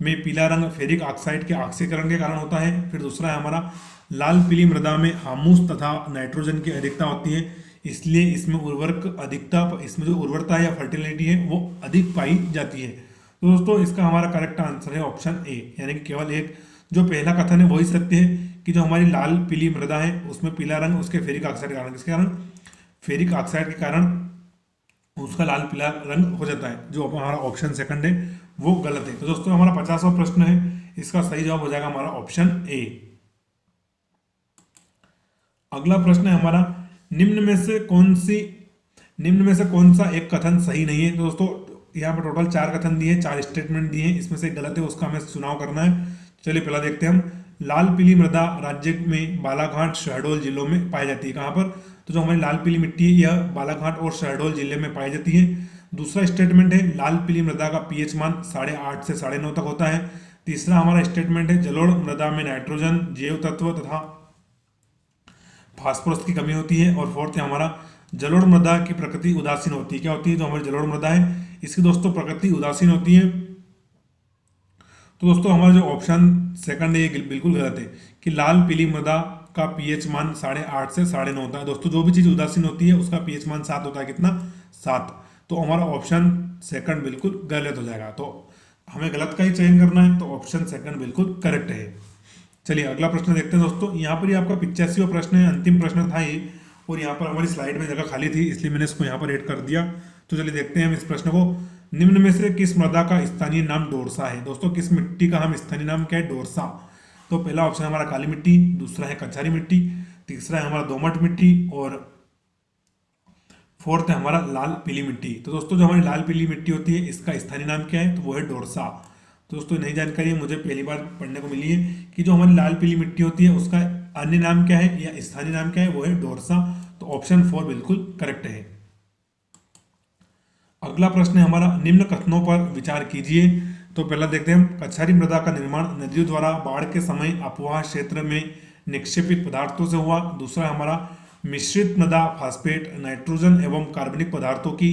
में पीला रंग फेरिक ऑक्साइड के ऑक्सीकरण के कारण होता है। फिर दूसरा है हमारा, लाल पीली मृदा में हामूस तथा नाइट्रोजन की अधिकता होती है, इसलिए इसमें उर्वरक अधिकता, इसमें जो उर्वरता या फर्टिलिटी है वो अधिक पाई जाती है। तो दोस्तों इसका हमारा करेक्ट आंसर है ऑप्शन ए, यानी कि केवल एक जो पहला कथन है वही सत्य है कि जो हमारी लाल पीली मृदा है उसमें पीला रंग उसके फेरिक ऑक्साइड के कारण, किसके कारण? फेरिक ऑक्साइड के कारण उसका लाल पीला रंग हो जाता है। जो हमारा ऑप्शन सेकंड है वो गलत है। तो दोस्तों हमारा 50वां प्रश्न है, इसका सही जवाब हो जाएगा हमारा ऑप्शन ए। अगला प्रश्न है हमारा, निम्न में से कौन सा एक कथन सही नहीं है। तो दोस्तों यहाँ पर टोटल 4 कथन दिए, 4 स्टेटमेंट दिए हैं, इसमें से गलत है उसका हमें चुनाव करना है। चलिए पहला देखते हैं हम। लाल पीली मृदा राज्य में बालाघाट, शहडोल जिलों में पाई जाती है। कहाँ पर? तो जो हमारी लाल पीली मिट्टी है यह बालाघाट और शहडोल जिले में पाई जाती है। दूसरा स्टेटमेंट है, लाल पीली मृदा का पीएच मान 8.5 से 9.5 तक होता है। तीसरा हमारा स्टेटमेंट है, जलोढ़ मृदा में नाइट्रोजन, जैव तत्व तथा फास्फोरस की कमी होती है। और फोर्थ है हमारा, जलोढ़ मृदा की प्रकृति उदासीन होती है। क्या होती है? जो हमारी जलोढ़ मृदा है इसकी दोस्तों प्रकृति उदासीन होती है। तो दोस्तों हमारा जो ऑप्शन सेकंड है ये बिल्कुल गलत है कि लाल पीली मृदा का पीएच मान 8.5 से 9.5 होता है। दोस्तों जो भी चीज उदासीन होती है उसका पीएच मान 7 होता है। कितना? 7। तो हमारा ऑप्शन सेकंड बिल्कुल गलत हो जाएगा। तो हमें गलत का ही चयन करना है, तो ऑप्शन सेकंड बिल्कुल करेक्ट है। चलिए अगला प्रश्न देखते हैं दोस्तों। यहाँ पर ही आपका 85वां प्रश्न है, अंतिम प्रश्न था ये, और यहाँ पर हमारी स्लाइड में जगह खाली थी इसलिए मैंने इसको यहाँ पर ऐड कर दिया। तो चलिए देखते हैं हम इस प्रश्न को। निम्न में से किस मृदा का स्थानीय नाम डोरसा है? दोस्तों किस मिट्टी का हम स्थानीय नाम क्या है? डोरसा। तो पहला ऑप्शन हमारा काली मिट्टी, दूसरा है कछारी मिट्टी, तीसरा है हमारा दोमट मिट्टी, और फोर्थ है हमारा लाल पीली मिट्टी। तो दोस्तों जो हमारी लाल पीली मिट्टी होती है इसका स्थानीय नाम क्या है? तो वो है डोरसा। तो दोस्तों नई जानकारी मुझे पहली बार पढ़ने को मिली है कि जो हमारी लाल पीली मिट्टी होती है उसका अन्य नाम क्या है या स्थानीय नाम क्या है? वो है डोरसा। तो ऑप्शन 4 बिल्कुल करेक्ट है। अगला प्रश्न है हमारा, निम्न कथनों पर विचार कीजिए। तो पहला देखते हैं हम, कछारी मृदा का निर्माण नदियों द्वारा बाढ़ के समय अपवाह क्षेत्र में निक्षेपित पदार्थों से हुआ। दूसरा है हमारा, मिश्रित मृदा फास्फेट, नाइट्रोजन एवं कार्बनिक पदार्थों की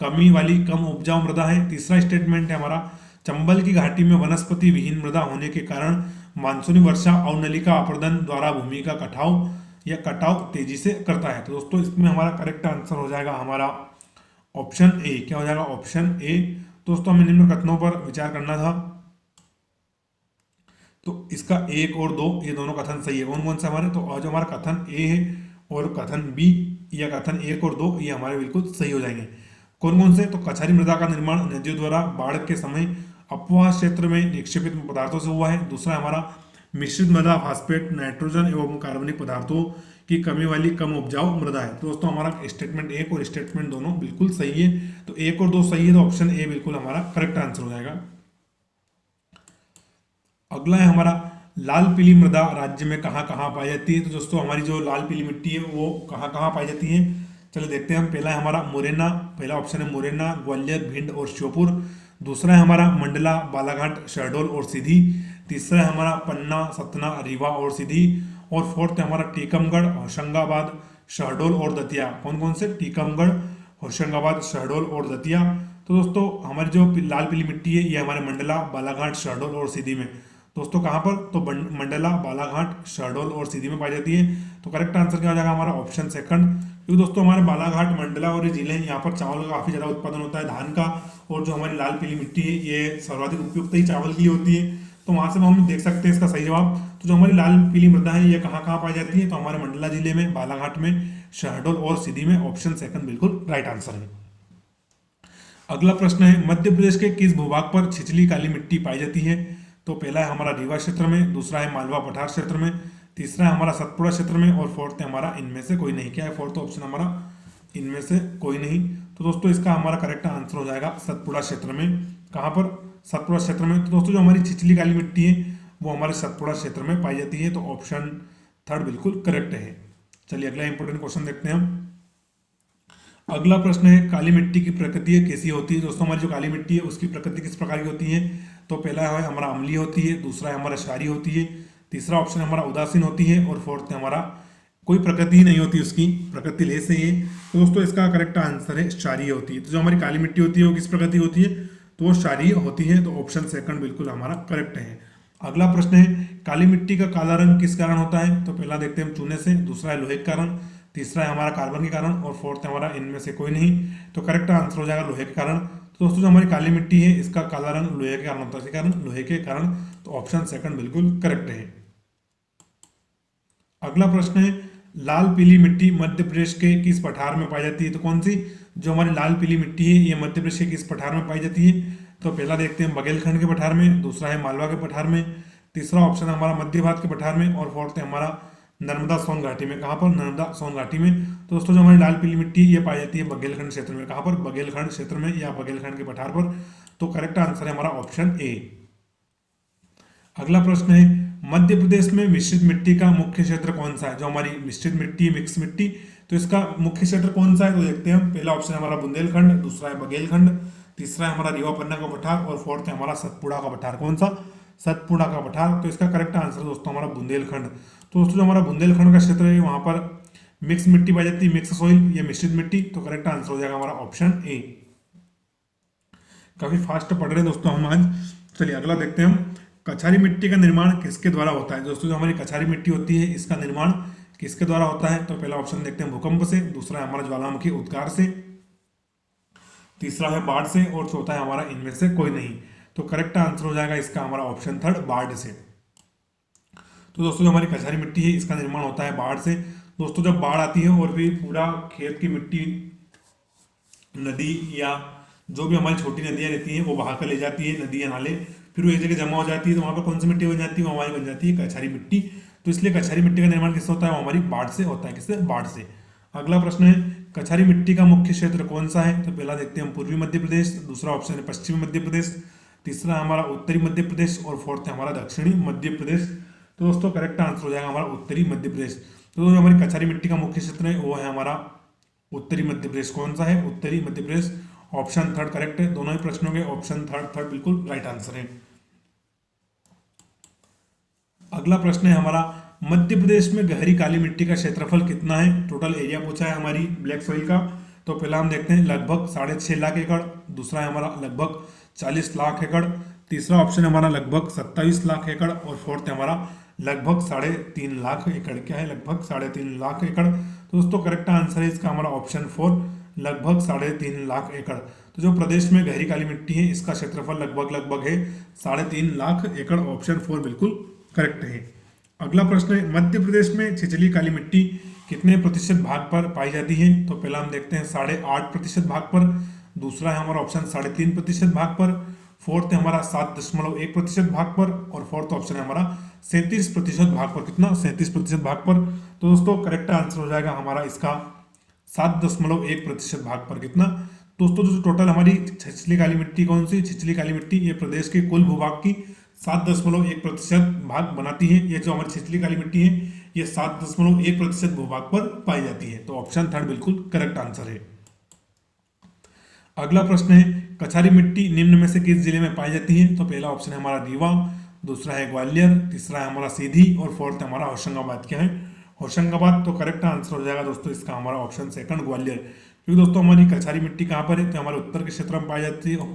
कमी वाली कम उपजाऊ मृदा है। तीसरा स्टेटमेंट है हमारा, चंबल की घाटी में वनस्पति विहीन मृदा होने के कारण मानसूनी वर्षा अवनलिका अपर्दन द्वारा भूमि का कटाव तेजी से करता है। तो दोस्तों इसमें हमारा करेक्ट आंसर हो जाएगा हमारा ऑप्शन ए। क्या हो जाएगा? Option A. दोस्तों हमें निम्न कथनों पर विचार करना था, तो इसका एक और दो ये दोनों कथन सही है। कौन कौन से हमारे? तो जो हमारा कथन ए है और कथन बी या कथन एक और दो ये हमारे बिल्कुल सही हो जाएंगे। कौन कौन से? तो कछारी मृदा का निर्माण नदियों द्वारा बाढ़ के समय अपवाह क्षेत्र में निक्षेपित पदार्थों से हुआ है। दूसरा हमारा मिश्रित मृदा फास्फेट, नाइट्रोजन एवं कार्बनिक पदार्थों की कमी वाली कम उपजाऊ मृदा है। तो दोस्तों हमारा स्टेटमेंट एक और स्टेटमेंट दोनों बिल्कुल सही है। तो एक और दो सही है, तो ऑप्शन ए बिल्कुल हमारा करेक्ट आंसर हो जाएगा। अगला है हमारा लाल पीली मृदा राज्य में कहाँ कहाँ पाई जाती है। तो दोस्तों हमारी जो लाल पीली मिट्टी है वो कहाँ कहाँ पाई जाती है, चलिए देखते हैं हम। पहला है हमारा मुरैना, पहला ऑप्शन है मुरैना, ग्वालियर, भिंड और श्योपुर। दूसरा है हमारा मंडला, बालाघाट, शहडोल और सीधी। तीसरा है हमारा पन्ना, सतना, रीवा और सीधी। और फोर्थ है हमारा टीकमगढ़, होशंगाबाद, शहडोल और दतिया। कौन कौन से? टीकमगढ़, होशंगाबाद, शहडोल और दतिया। तो दोस्तों हमारी जो लाल पीली मिट्टी है ये हमारे मंडला, बालाघाट, शहडोल और सीधी में। दोस्तों कहाँ पर? तो मंडला, बालाघाट, शहडोल और सीधी में पाई जाती है। तो करेक्ट आंसर क्या हो जाएगा हमारा? Option second. क्योंकि दोस्तों हमारे बालाघाट, मंडला और ये जिले हैं, यहाँ पर चावल का काफी ज्यादा उत्पादन होता है, धान का। और जो हमारी लाल पीली मिट्टी है ये सर्वाधिक उपयुक्त ही चावल की होती है। तो वहां से हम देख सकते हैं इसका सही जवाब। तो जो हमारी लाल पीली मृदा है ये कहाँ कहाँ पाई जाती है? तो हमारे मंडला जिले में, बालाघाट में, शहडोल और सीधी में। ऑप्शन सेकंड बिल्कुल राइट आंसर है। अगला प्रश्न है मध्य प्रदेश के किस भूभाग पर छिछली काली मिट्टी पाई जाती है। तो पहला है हमारा रीवा क्षेत्र में, दूसरा है मालवा पठार क्षेत्र में, तीसरा है हमारा सतपुड़ा क्षेत्र में और फोर्थ है हमारा इनमें से कोई नहीं। क्या है फोर्थ ऑप्शन हमारा? इनमें से कोई नहीं। तो दोस्तों इसका हमारा करेक्ट आंसर हो जाएगा सतपुड़ा क्षेत्र में। कहाँ पर? सतपुड़ा क्षेत्र में। तो दोस्तों जो हमारी छिछली काली मिट्टी है वो हमारे सतपुड़ा क्षेत्र में पाई जाती है। तो ऑप्शन थर्ड बिल्कुल करेक्ट है। चलिए अगला इंपॉर्टेंट क्वेश्चन देखते हैं हम। अगला प्रश्न है काली मिट्टी की प्रकृति कैसी होती है। दोस्तों हमारी जो काली मिट्टी है उसकी प्रकृति किस प्रकार की होती है। तो पहला है हमारा अम्लीय होती है, दूसरा है हमारा क्षारीय होती है, तीसरा ऑप्शन हमारा उदासीन होती है और फोर्थ है हमारा कोई प्रकृति ही नहीं होती, उसकी प्रकृति ले से ही है। तो दोस्तों इसका करेक्ट आंसर है क्षारीय होती है। तो जो हमारी काली मिट्टी होती है वो किस प्रकृति होती है? तो वो क्षारीय होती है। तो ऑप्शन सेकंड बिल्कुल हमारा करेक्ट है। अगला प्रश्न है काली मिट्टी का काला रंग किस कारण होता है। तो पहला देखते हैं हम चूने से, दूसरा है लोहे के कारण, तीसरा है हमारा कार्बन के कारण और फोर्थ है हमारा इनमें से कोई नहीं। तो करेक्ट आंसर हो जाएगा लोहे के कारण। तो दोस्तों जो हमारी काली मिट्टी है इसका काला रंग लोहे के कारण होता है, कारण लोहे के कारण। तो ऑप्शन सेकंड बिल्कुल करेक्ट है। अगला प्रश्न है लाल पीली मिट्टी मध्य प्रदेश के किस पठार में पाई जाती है। तो कौन सी? जो हमारी लाल पीली मिट्टी है ये मध्य प्रदेश के किस पठार में पाई जाती है। तो पहला देखते हैं बघेलखंड के पठार में, दूसरा है मालवा के पठार में, तीसरा ऑप्शन हमारा मध्य भारत के पठार में और फोर्थ है हमारा नर्मदा सोन घाटी में। कहाँ पर? नर्मदा सोन घाटी में। तो दोस्तों जो हमारी लाल पीली मिट्टी ये पाई जाती है बघेलखंड क्षेत्र में। कहाँ पर? बघेलखंड क्षेत्र में या बघेलखंड के पठार पर। तो करेक्ट आंसर है हमारा ऑप्शन ए। अगला प्रश्न है मध्य प्रदेश में मिश्रित मिट्टी का मुख्य क्षेत्र कौन सा है। जो हमारी मिश्रित मिट्टी, मिक्स मिट्टी, तो इसका मुख्य क्षेत्र कौन सा है? तो देखते हैं हम। पहला ऑप्शन हमारा बुंदेलखंड, दूसरा है बघेलखंड, तीसरा है हमारा रीवा पन्ना का पठार और फोर्थ है हमारा सतपुड़ा का पठार। कौन सा? सतपुड़ा का पठार। तो इसका करेक्ट आंसर दोस्तों हमारा बुंदेलखंड। तो दोस्तों जो हमारा बुंदेलखंड का क्षेत्र है वहां पर मिक्स मिट्टी पाई जाती है, मिक्स सॉइल या मिश्रित मिट्टी। तो करेक्ट आंसर हो जाएगा हमारा ऑप्शन ए। काफी फास्ट पढ़ रहे हैं दोस्तों हम आज। चलिए अगला देखते हैं हम। कछारी मिट्टी का निर्माण किसके द्वारा होता है। दोस्तों जो हमारी कछारी मिट्टी होती है इसका निर्माण किसके द्वारा होता है। तो पहला ऑप्शन देखते हैं भूकंप से, दूसरा है हमारा ज्वालामुखी उद्गार से, तीसरा है बाढ़ से और चौथा है हमारा इनमें से कोई नहीं। तो करेक्ट आंसर हो जाएगा इसका हमारा ऑप्शन थर्ड बाढ़ से। तो दोस्तों जो हमारी कछारी मिट्टी है इसका निर्माण होता है बाढ़ से। दोस्तों जब बाढ़ आती है और भी पूरा खेत की मिट्टी नदी या जो भी हमारी छोटी नदियां रहती हैं वो बहा कर ले जाती है, नदी या नाले, फिर वो एक जगह जमा हो जाती है। तो वहां पर कौन सी मिट्टी बन जाती है? वो हमारी बन जाती है कछारी मिट्टी। तो इसलिए कछारी मिट्टी का निर्माण किससे होता है? वो हमारी बाढ़ से होता है। किससे? बाढ़ से। अगला प्रश्न है कछारी मिट्टी का मुख्य क्षेत्र कौन सा है। तो पहला देखते हैं हम पूर्वी मध्य प्रदेश, दूसरा ऑप्शन है पश्चिमी मध्य प्रदेश, तीसरा हमारा उत्तरी मध्य प्रदेश और फोर्थ है हमारा दक्षिणी मध्य प्रदेश। तो दोस्तों करेक्ट आंसर हो जाएगा हमारा उत्तरी मध्य प्रदेश। तो जो हमारी कछारी मिट्टी का मुख्य क्षेत्र है वो है हमारा उत्तरी मध्य प्रदेश। कौन सा है? उत्तरी Madhya Pradesh. Option third correct है। दोनों ही प्रश्नों के ऑप्शन थर्ड बिल्कुल राइट आंसर है। अगला प्रश्न है हमारा मध्य प्रदेश में गहरी काली मिट्टी का क्षेत्रफल कितना है। टोटल एरिया पूछा है हमारी ब्लैक सॉइल का। तो पहला हम देखते हैं लगभग 6.5 लाख एकड़, दूसरा है हमारा लगभग 40 लाख एकड़, तीसरा ऑप्शन है हमारा लगभग 27 लाख एकड़ और फोर्थ है हमारा लगभग 3.5 लाख एकड़। क्या है? लगभग 3.5 लाख एकड़। तो दोस्तों करेक्ट आंसर है इसका हमारा ऑप्शन 4, लगभग 3.5 लाख एकड़। तो जो प्रदेश में गहरी काली मिट्टी है इसका क्षेत्रफल लगभग है 3.5 लाख एकड़। ऑप्शन 4 बिल्कुल करेक्ट है। अगला प्रश्न है, मध्य प्रदेश में छिछली काली मिट्टी कितने प्रतिशत भाग पर पाई जाती है? तो पहला हम देखते हैं 8.5% भाग पर, दूसरा है हमारा ऑप्शन 3.5% भाग पर, फोर्थ है हमारा 7.1% भाग पर और फोर्थ ऑप्शन है हमारा 37% भाग पर। कितना? 37% भाग पर। तो दोस्तों करेक्ट आंसर हो जाएगा हमारा इसका 7.1% भाग पर। कितना? दोस्तों जो टोटल हमारी छिछली काली मिट्टी कौन सी? छिछली काली मिट्टी ये प्रदेश के कुल भूभाग की 7.1% भाग बनाती है। ये जो हमारी छिछली काली मिट्टी है ये 7.1% भूभाग पर पाई जाती है। तो ऑप्शन 3 बिल्कुल करेक्ट आंसर है। अगला प्रश्न है, कछारी मिट्टी निम्न में से किस जिले में पाई जाती है? तो पहला ऑप्शन है हमारा रीवा, दूसरा है ग्वालियर, तीसरा है हमारा सीधी और फोर्थ है हमारा होशंगाबाद। क्या है? होशंगाबाद। तो करेक्ट आंसर हो जाएगा दोस्तों इसका हमारा ऑप्शन 2 ग्वालियर। क्योंकि दोस्तों हमारी कछारी मिट्टी कहाँ पर है? तो हमारे उत्तर के क्षेत्र में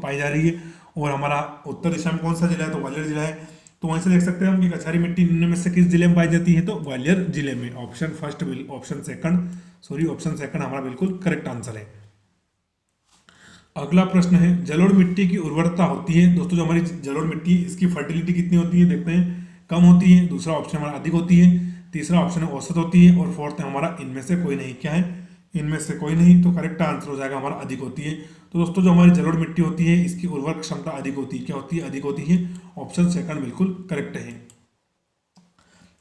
पाई जा रही है और हमारा उत्तर दिशा में कौन सा जिला है? तो ग्वालियर जिला है। तो वहीं से देख सकते हैं हम कि कछारी मिट्टी निम्न में से किस जिले में पाई जाती है? तो ग्वालियर जिले में। ऑप्शन 2 हमारा बिल्कुल करेक्ट आंसर है। अगला प्रश्न है, जलोढ़ मिट्टी की उर्वरता होती है। दोस्तों जो हमारी जलोढ़ मिट्टी इसकी फर्टिलिटी कितनी होती है? देखते हैं। कम होती है, दूसरा ऑप्शन हमारा अधिक होती है, तीसरा ऑप्शन है औसत होती है और फोर्थ है हमारा इनमें से कोई नहीं। क्या है? इनमें से कोई नहीं। तो करेक्ट आंसर हो जाएगा हमारा अधिक होती है। तो दोस्तों जो हमारी जलोढ़ मिट्टी होती है इसकी उर्वरक क्षमता अधिक होती है। क्या होती है? अधिक होती है। ऑप्शन 2 बिल्कुल करेक्ट है।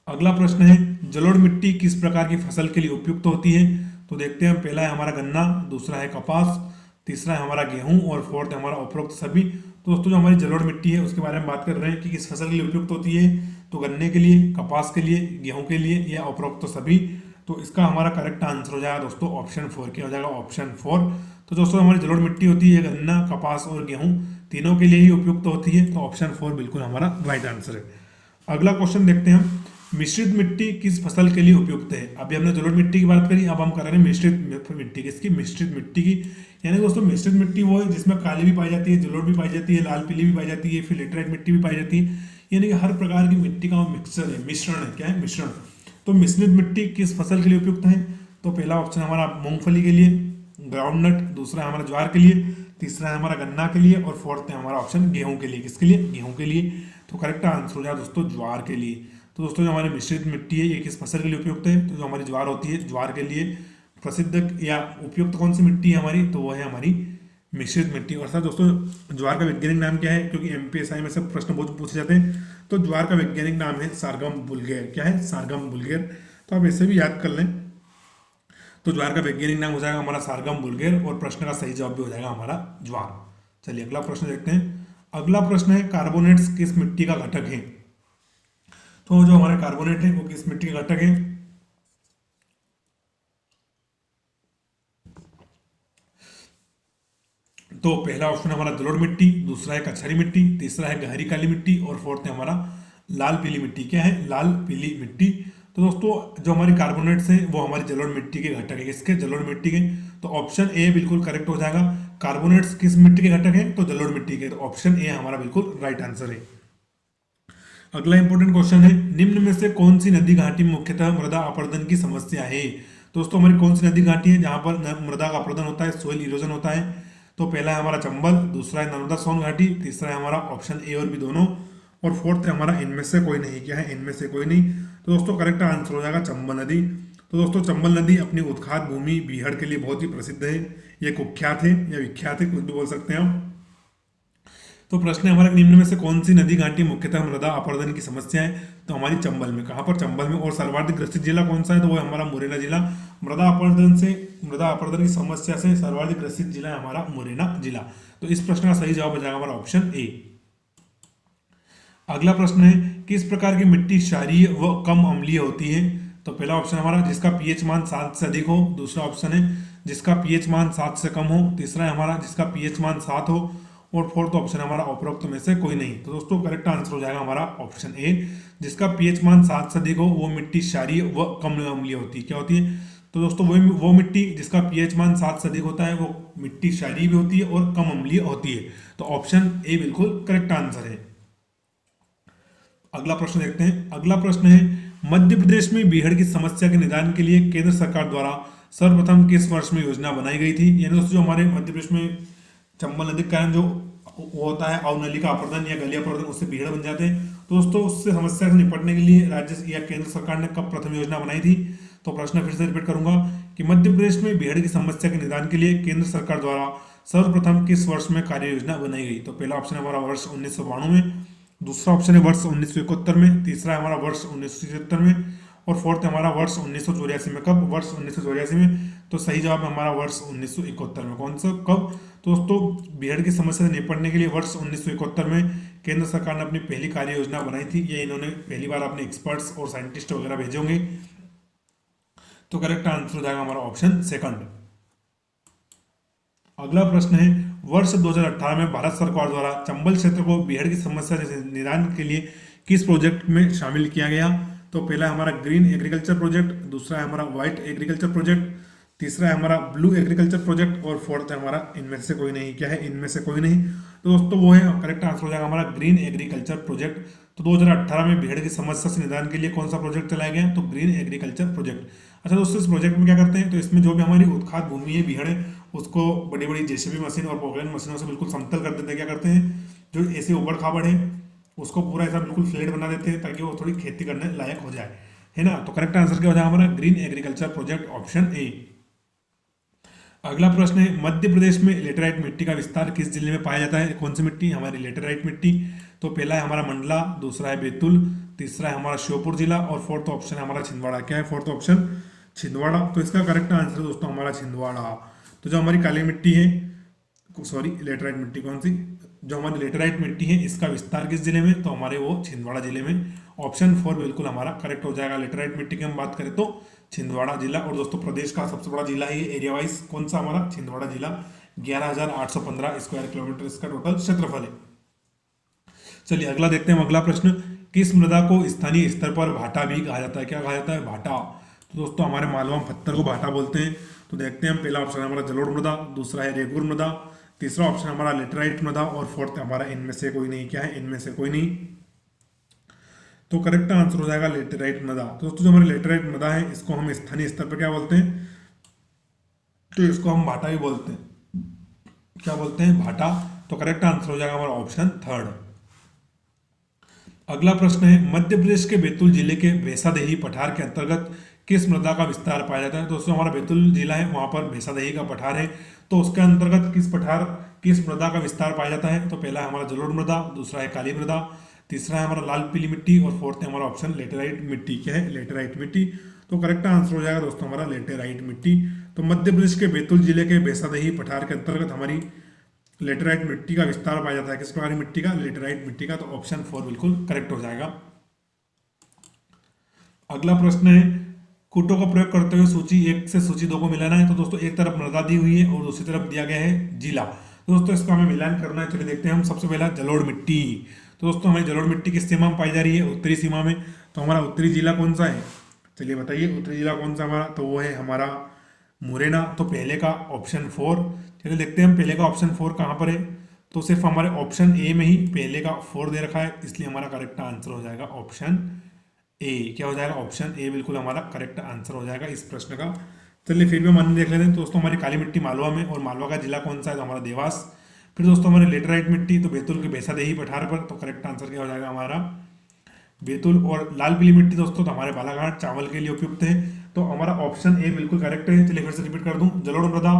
अगला प्रश्न है, जलोढ़ मिट्टी किस प्रकार की फसल के लिए उपयुक्त होती है? तो देखते हैं। पहला है हमारा गन्ना, दूसरा है कपास, तीसरा है हमारा गेहूं और फोर्थ है हमारा उपरोक्त सभी। तो दोस्तों जो हमारी जलोढ़ मिट्टी है उसके बारे में बात कर रहे हैं कि किस फसल के लिए उपयुक्त होती है। तो गन्ने के लिए, कपास के लिए, गेहूं के लिए या उपरोक्त सभी। तो इसका हमारा करेक्ट आंसर हो जाएगा दोस्तों ऑप्शन 4। क्या हो जाएगा? ऑप्शन 4। तो दोस्तों हमारी जलोढ़ मिट्टी होती है गन्ना, कपास और गेहूं तीनों के लिए ही उपयुक्त होती है। तो ऑप्शन 4 बिल्कुल हमारा राइट आंसर है। अगला क्वेश्चन देखते हैं हम, मिश्रित मिट्टी किस फसल के लिए उपयुक्त है? अभी हमने जलोढ़ मिट्टी की बात करी, अब हम कर रहे हैं मिश्रित मिट्टी। किसकी? मिश्रित मिट्टी की। यानी दोस्तों मिश्रित मिट्टी वो है जिसमें काली भी पाई जाती है, जलोढ़ भी पाई जाती है, लाल पीली भी पाई जाती है, फिर लेटराइट मिट्टी भी पाई जाती है। यानी कि हर प्रकार की मिट्टी का मिक्सचर है, मिश्रण है। क्या है? मिश्रण। तो मिश्रित मिट्टी किस फसल के लिए उपयुक्त है? तो पहला ऑप्शन हमारा मूंगफली के लिए, ग्राउंडनट, दूसरा है हमारा ज्वार के लिए, तीसरा है हमारा गन्ना के लिए और फोर्थ है हमारा ऑप्शन गेहूं के लिए। किसके लिए? गेहूं के लिए। तो करेक्ट आंसर हो जाए दोस्तों ज्वार के लिए। तो दोस्तों जो हमारी मिश्रित मिट्टी है ये किस फसल के लिए उपयुक्त है? तो जो हमारी ज्वार होती है, ज्वार के लिए प्रसिद्ध या उपयुक्त कौन सी मिट्टी है हमारी? तो वो है हमारी मिश्रित मिट्टी। और सर दोस्तों ज्वार का वैज्ञानिक नाम क्या है? क्योंकि एमपीएसआई में से प्रश्न बहुत पूछे जाते हैं। तो ज्वार का वैज्ञानिक नाम है सारगम बुल्गेर। क्या है? सारगम बुल्गेर। तो आप ऐसे भी याद कर लें। तो ज्वार का वैज्ञानिक नाम हो जाएगा हमारा सारगम बुल्गेर और प्रश्न का सही जवाब भी हो जाएगा हमारा ज्वार। चलिए अगला प्रश्न देखते हैं। अगला प्रश्न है, कार्बोनेट्स किस मिट्टी का घटक है? तो जो हमारे कार्बोनेट है वो किस मिट्टी का घटक है? तो पहला ऑप्शन है हमारा जलोढ़ मिट्टी, दूसरा है कछारी मिट्टी, तीसरा है गहरी काली मिट्टी और फोर्थ है हमारा लाल पीली मिट्टी। क्या है? लाल पीली मिट्टी। तो दोस्तों जो हमारी कार्बोनेट्स हैं वो हमारी जलोढ़ मिट्टी के घटक है। किसके? जलोढ़ मिट्टी के। तो ऑप्शन ए बिल्कुल करेक्ट हो जाएगा। कार्बोनेट्स किस मिट्टी के घटक है? तो जलोढ़ मिट्टी के। तो ऑप्शन ए हमारा बिल्कुल राइट आंसर है। अगला इंपॉर्टेंट क्वेश्चन है, निम्न में से कौन सी नदी घाटी में मुख्यतः मृदा अपरदन की समस्या है? दोस्तों हमारी कौन सी नदी घाटी है जहां पर मृदा का अपरदन होता है, सोइल इरोजन होता है? तो पहला है हमारा चंबल, दूसरा है नर्मदा सोन घाटी, तीसरा है हमारा ऑप्शन ए और बी दोनों और फोर्थ है हमारा इनमें से कोई नहीं। क्या है? इनमें से कोई नहीं। तो दोस्तों करेक्ट आंसर हो जाएगा चंबल नदी। तो दोस्तों चंबल नदी अपनी उत्खात भूमि बीहड़ के लिए बहुत ही प्रसिद्ध है। ये कुख्यात है या विख्यात है, कुछ भी बोल सकते हैं हम। तो प्रश्न है हमारा निम्न में से कौन सी नदी घाटी मुख्यतः मृदा अपरदन की समस्या है? तो हमारी चंबल में। कहां पर? चंबल में। और सर्वाधिक ग्रसित जिला कौन सा है? तो वो है हमारा मुरैना जिला। मृदा अपरदन की समस्या से सर्वाधिक ग्रसित जिला है हमारा मुरैना जिला। तो इस प्रश्न का सही जवाब हो जाएगा हमारा ऑप्शन ए। अगला प्रश्न है, किस प्रकार की मिट्टी क्षारीय व कम अम्लीय होती है? तो पहला ऑप्शन हमारा जिसका पीएच मान 7 से अधिक हो, दूसरा ऑप्शन है जिसका पीएच मान 7 से कम हो, तीसरा है हमारा जिसका पीएच मान 7 हो और फोर्थ ऑप्शन हमारा उपरोक्त में से कोई नहीं। तो दोस्तों करेक्ट आंसर हो जाएगा हमारा ऑप्शन ए, जिसका पीएच मान 7 से अधिक हो वो मिट्टी क्षारीय व कम अम्लीय होती है। क्या होती है? तो दोस्तों वो मिट्टी जिसका पीएच मान 7 से अधिक होता है वो मिट्टी क्षारीय भी होती है और कम अम्लीय होती है। तो ऑप्शन ए बिल्कुल करेक्ट आंसर है। अगला प्रश्न देखते हैं। अगला प्रश्न है, मध्य प्रदेश में बीहड़ की समस्या के निदान के लिए केंद्र सरकार द्वारा सर्वप्रथम किस वर्ष में योजना बनाई गई थी? यानी दोस्तों जो हमारे मध्य प्रदेश में चंबल नदी के कारण जो वो होता है अवनली का अपर्दन या गलिया अपर्दन, उससे बीहड़ बन जाते हैं। तो दोस्तों उससे समस्या से निपटने के लिए राज्य या केंद्र सरकार ने कब प्रथम योजना बनाई थी? तो प्रश्न फिर से रिपीट करूंगा कि मध्य प्रदेश में बीहड़ की समस्या के निदान के लिए केंद्र सरकार द्वारा सर्वप्रथम किस वर्ष में कार्य योजना बनाई गई? तो पहला ऑप्शन है हमारा वर्ष 1992 में, दूसरा ऑप्शन है वर्ष 1971 में, तीसरा है हमारा वर्ष 1977 में और फोर्थ है हमारा वर्ष 1984 में। कब? वर्ष 1984 में। तो सही जवाब है हमारा वर्ष 1971 में। कौन सा? कब? तो दोस्तों बीहड़ की समस्या से निपटने के लिए वर्ष 1971 में केंद्र सरकार ने अपनी पहली कार्य योजना बनाई थी। ये इन्होंने पहली बार अपने एक्सपर्ट्स और साइंटिस्ट वगैरह भेजे होंगे। तो करेक्ट आंसर हो जाएगा हमारा ऑप्शन सेकंड। अगला प्रश्न है, वर्ष 2018 में भारत सरकार द्वारा चंबल क्षेत्र को बीहड़ की समस्या से निदान के लिए किस प्रोजेक्ट में शामिल किया गया? तो पहला है हमारा ग्रीन एग्रीकल्चर प्रोजेक्ट, दूसरा है हमारा व्हाइट एग्रीकल्चर प्रोजेक्ट, तीसरा है हमारा ब्लू एग्रीकल्चर प्रोजेक्ट और फोर्थ है हमारा इनमें से कोई नहीं। क्या है? इनमें से कोई नहीं। तो दोस्तों वो है करेक्ट आंसर हो जाएगा हमारा ग्रीन एग्रीकल्चर प्रोजेक्ट। तो 2018 में बीहड़ की समस्या से निदान के लिए कौन सा प्रोजेक्ट चलाया गया? तो ग्रीन एग्रीकल्चर प्रोजेक्ट। अच्छा दोस्तों इस प्रोजेक्ट में क्या करते हैं? तो इसमें जो भी हमारी उत्खात भूमि है बीहड़ है उसको बड़ी बड़ी जेसीबी मशीन और पोकलैंड मशीनों से बिल्कुल समतल कर देते हैं। क्या करते हैं? जो ऐसे उबड़ खाबड़ है उसको पूरा ऐसा बिल्कुल फ्लैट बना देते हैं ताकि वो थोड़ी खेती करने लायक हो जाए, है ना। तो करेक्ट आंसर क्या हो जाएगा हमारा green agriculture project, option A. अगला प्रश्न है, मध्य प्रदेश में लेटेराइट मिट्टी का विस्तार किस जिले में पाया जाता है? कौन सी मिट्टी? हमारी लेटेराइट मिट्टी। तो पहला है हमारा मंडला, दूसरा है बैतूल, तीसरा है हमारा श्योपुर जिला और फोर्थ ऑप्शन है हमारा छिंदवाड़ा। क्या है फोर्थ ऑप्शन? छिंदवाड़ा। तो इसका करेक्ट आंसर दोस्तों हमारा छिंदवाड़ा। तो जो हमारी काली मिट्टी है, सॉरी लेटेराइट मिट्टी कौन सी, जो हमारी लेटेराइट मिट्टी है इसका विस्तार किस जिले में? तो हमारे वो छिंदवाड़ा जिले में। ऑप्शन 4 बिल्कुल हमारा करेक्ट हो जाएगा। लेटेराइट मिट्टी की हम बात करें तो छिंदवाड़ा जिला। और दोस्तों प्रदेश का सबसे बड़ा जिला है ये एरिया वाइज। कौन सा? हमारा छिंदवाड़ा जिला। 11,815 स्क्वायर किलोमीटर इसका टोटल क्षेत्रफल है। चलिए अगला देखते हैं। अगला प्रश्न, किस मृदा को स्थानीय स्तर पर भाटा भी कहा जाता है? क्या कहा जाता है? भाटा। तो दोस्तों हमारे मालवा में पत्थर को भाटा बोलते हैं। तो देखते हैं हम, पहला ऑप्शन है हमारा जलोढ़ मृदा, दूसरा है रेगुर मृदा, तीसरा ऑप्शन हमारा लेटेराइट मृदा और फोर्थ हमारा इनमें से कोई नहीं। क्या है? इनमें से कोई नहीं। तो करेक्ट आंसर हो जाएगा लेटेराइट मृदा। तो दोस्तों जो हमारी लेटेराइट मृदा है इसको हम स्थानीय स्तर पर क्या बोलते हैं? तो इसको हम भाटा भी बोलते हैं। क्या बोलते हैं? भाटा। तो करेक्ट आंसर हो जाएगा हमारा ऑप्शन थर्ड। अगला प्रश्न है, मध्य प्रदेश के बैतूल जिले के भैंसादेही पठार के अंतर्गत किस मृदा का विस्तार पाया जाता है? दोस्तों हमारा बैतूल जिला है वहां पर भैंसादेही का पठार है। तो उसके अंतर्गत किस मृदा का विस्तार पाया जाता है? तो पहला है हमारा जलोढ़ मृदा, दूसरा है काली मृदा, तीसरा है हमारा लाल पीली मिट्टी और फोर्थ है हमारा ऑप्शन लेटेराइट मिट्टी। क्या है? लेटेराइट मिट्टी। तो करेक्ट आंसर हो जाएगा दोस्तों हमारा लेटेराइट मिट्टी। तो मध्य प्रदेश के बैतूल जिले के भैंसादेही पठार के अंतर्गत हमारी लेटेराइट मिट्टी का विस्तार पाया जाता है। किस प्रकार की मिट्टी का? लेटेराइट मिट्टी का। तो ऑप्शन 4 बिल्कुल करेक्ट हो जाएगा। अगला प्रश्न है, कूटों का प्रयोग करते हुए सूची 1 से सूची 2 को मिलाना है। तो दोस्तों एक तरफ मृदा दी हुई है और दूसरी तरफ दिया गया है जिला। तो दोस्तों इसका हमें मिलान करना है। चलिए देखते हैं हम। सबसे पहला जलोढ़ मिट्टी। तो दोस्तों हमारी जलोढ़ मिट्टी किस सीमा में पाई जा रही है? उत्तरी सीमा में। तो हमारा उत्तरी जिला कौन सा है? चलिए बताइए उत्तरी जिला कौन सा हमारा? तो वो है हमारा मुरैना। तो पहले का ऑप्शन 4। चलिए देखते हैं हम पहले का ऑप्शन 4 कहाँ पर है। तो सिर्फ हमारे ऑप्शन ए में ही पहले का 4 दे रखा है, इसलिए हमारा करेक्ट आंसर हो जाएगा ऑप्शन ए। क्या हो जाएगा? ऑप्शन ए बिल्कुल हमारा करेक्ट आंसर हो जाएगा इस प्रश्न का। चलिए फिर भी मान देख लेते हैं। तो दोस्तों हमारी काली मिट्टी मालवा में और मालवा का जिला कौन सा है? तो हमारा देवास। फिर दोस्तों हमारी लेटेराइट मिट्टी तो बैतूल के भैंसादेही पठार पर। तो करेक्ट आंसर क्या हो जाएगा हमारा? बैतूल। और लाल पीली मिट्टी दोस्तों तो हमारे बालाघाट चावल के लिए उपयुक्त है। तो हमारा ऑप्शन ए बिल्कुल करेक्ट है। चलिए फिर से रिपीट कर दूं। जलोढ़ मृदा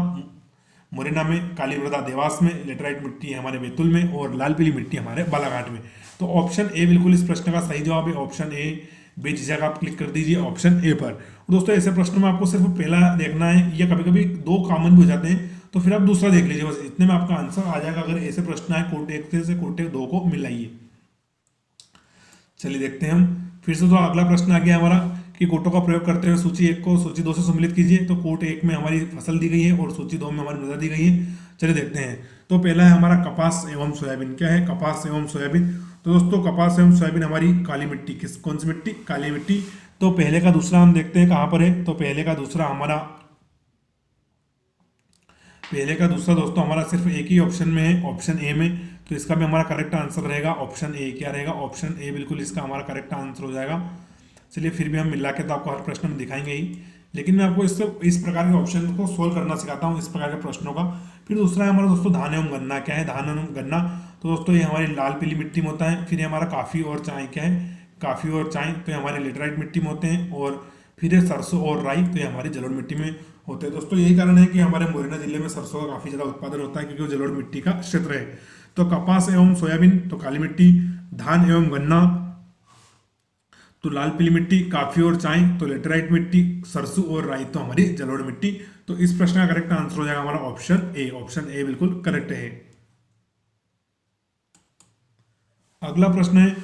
मुरैना में, काली मृदा देवास में, लेटेराइट मिट्टी है हमारे बैतूल में और लाल पीली मिट्टी हमारे बालाघाट में। तो ऑप्शन ए बिल्कुल इस प्रश्न का सही जवाब है। Option A. बेझिझक आप क्लिक कर दीजिए ऑप्शन ए पर। दोस्तों ऐसे प्रश्न में आपको सिर्फ पहला देखना है या कभी कभी 2 कॉमन भी हो जाते हैं तो फिर आप दूसरा देख लीजिए, बस इतने में आपका आंसर आ जाएगा। अगर ऐसे प्रश्न आए कोटे 1 से कोटे 2 को मिलाइए। चलिए देखते हैं हम फिर से। तो अगला प्रश्न आ गया हमारा कि कोटों का प्रयोग करते हुए सूची 1 को सूची 2 से सम्मिलित कीजिए। तो कोट 1 में हमारी फसल दी गई है और सूची 2 में हमारी मृदा दी गई है। चलिए देखते हैं। तो पहला है हमारा कपास एवं सोयाबीन। क्या है? कपास एवं सोयाबीन। तो दोस्तों कपास एवं सोयाबीन हमारी काली मिट्टी, कौन सी मिट्टी? काली मिट्टी। तो पहले का दूसरा हम देखते हैं कहां पर है। तो पहले का दूसरा हमारा पहले का दूसरा दोस्तों हमारा सिर्फ एक ही ऑप्शन में है, ऑप्शन ए में, तो इसका भी हमारा करेक्ट आंसर रहेगा ऑप्शन ए। क्या रहेगा? ऑप्शन ए बिल्कुल इसका हमारा करेक्ट आंसर हो जाएगा। चलिए फिर भी हम मिला के तो आपको हर प्रश्न में दिखाएंगे ही, लेकिन मैं आपको इस प्रकार के ऑप्शन को सोल्व करना सिखाता हूँ, इस प्रकार के प्रश्नों का। फिर दूसरा है हमारा दोस्तों धान एवं गन्ना। क्या है धान एवं गन्ना? तो दोस्तों ये हमारी लाल पीली मिट्टी में होता है। फिर ये हमारा काफ़ी और चाय। क्या है? काफ़ी और चाय, तो ये हमारे लेटराइट मिट्टी में होते हैं। और फिर ये सरसों और राई, तो ये हमारी जलोढ़ मिट्टी में होते हैं। दोस्तों यही कारण है कि हमारे मोरिना जिले में सरसों का काफ़ी ज़्यादा उत्पादन होता है, क्योंकि वो जलोढ़ मिट्टी का क्षेत्र है। तो कपास एवं सोयाबीन तो काली मिट्टी, धान एवं गन्ना तो लाल पीली मिट्टी, काफी और चाय तो लेटेराइट मिट्टी, सरसों और राई तो हमारी जलोढ़ मिट्टी। तो इस प्रश्न का करेक्ट आंसर हो जाएगा हमारा ऑप्शन ए। ऑप्शन ए बिल्कुल करेक्ट है। अगला प्रश्न है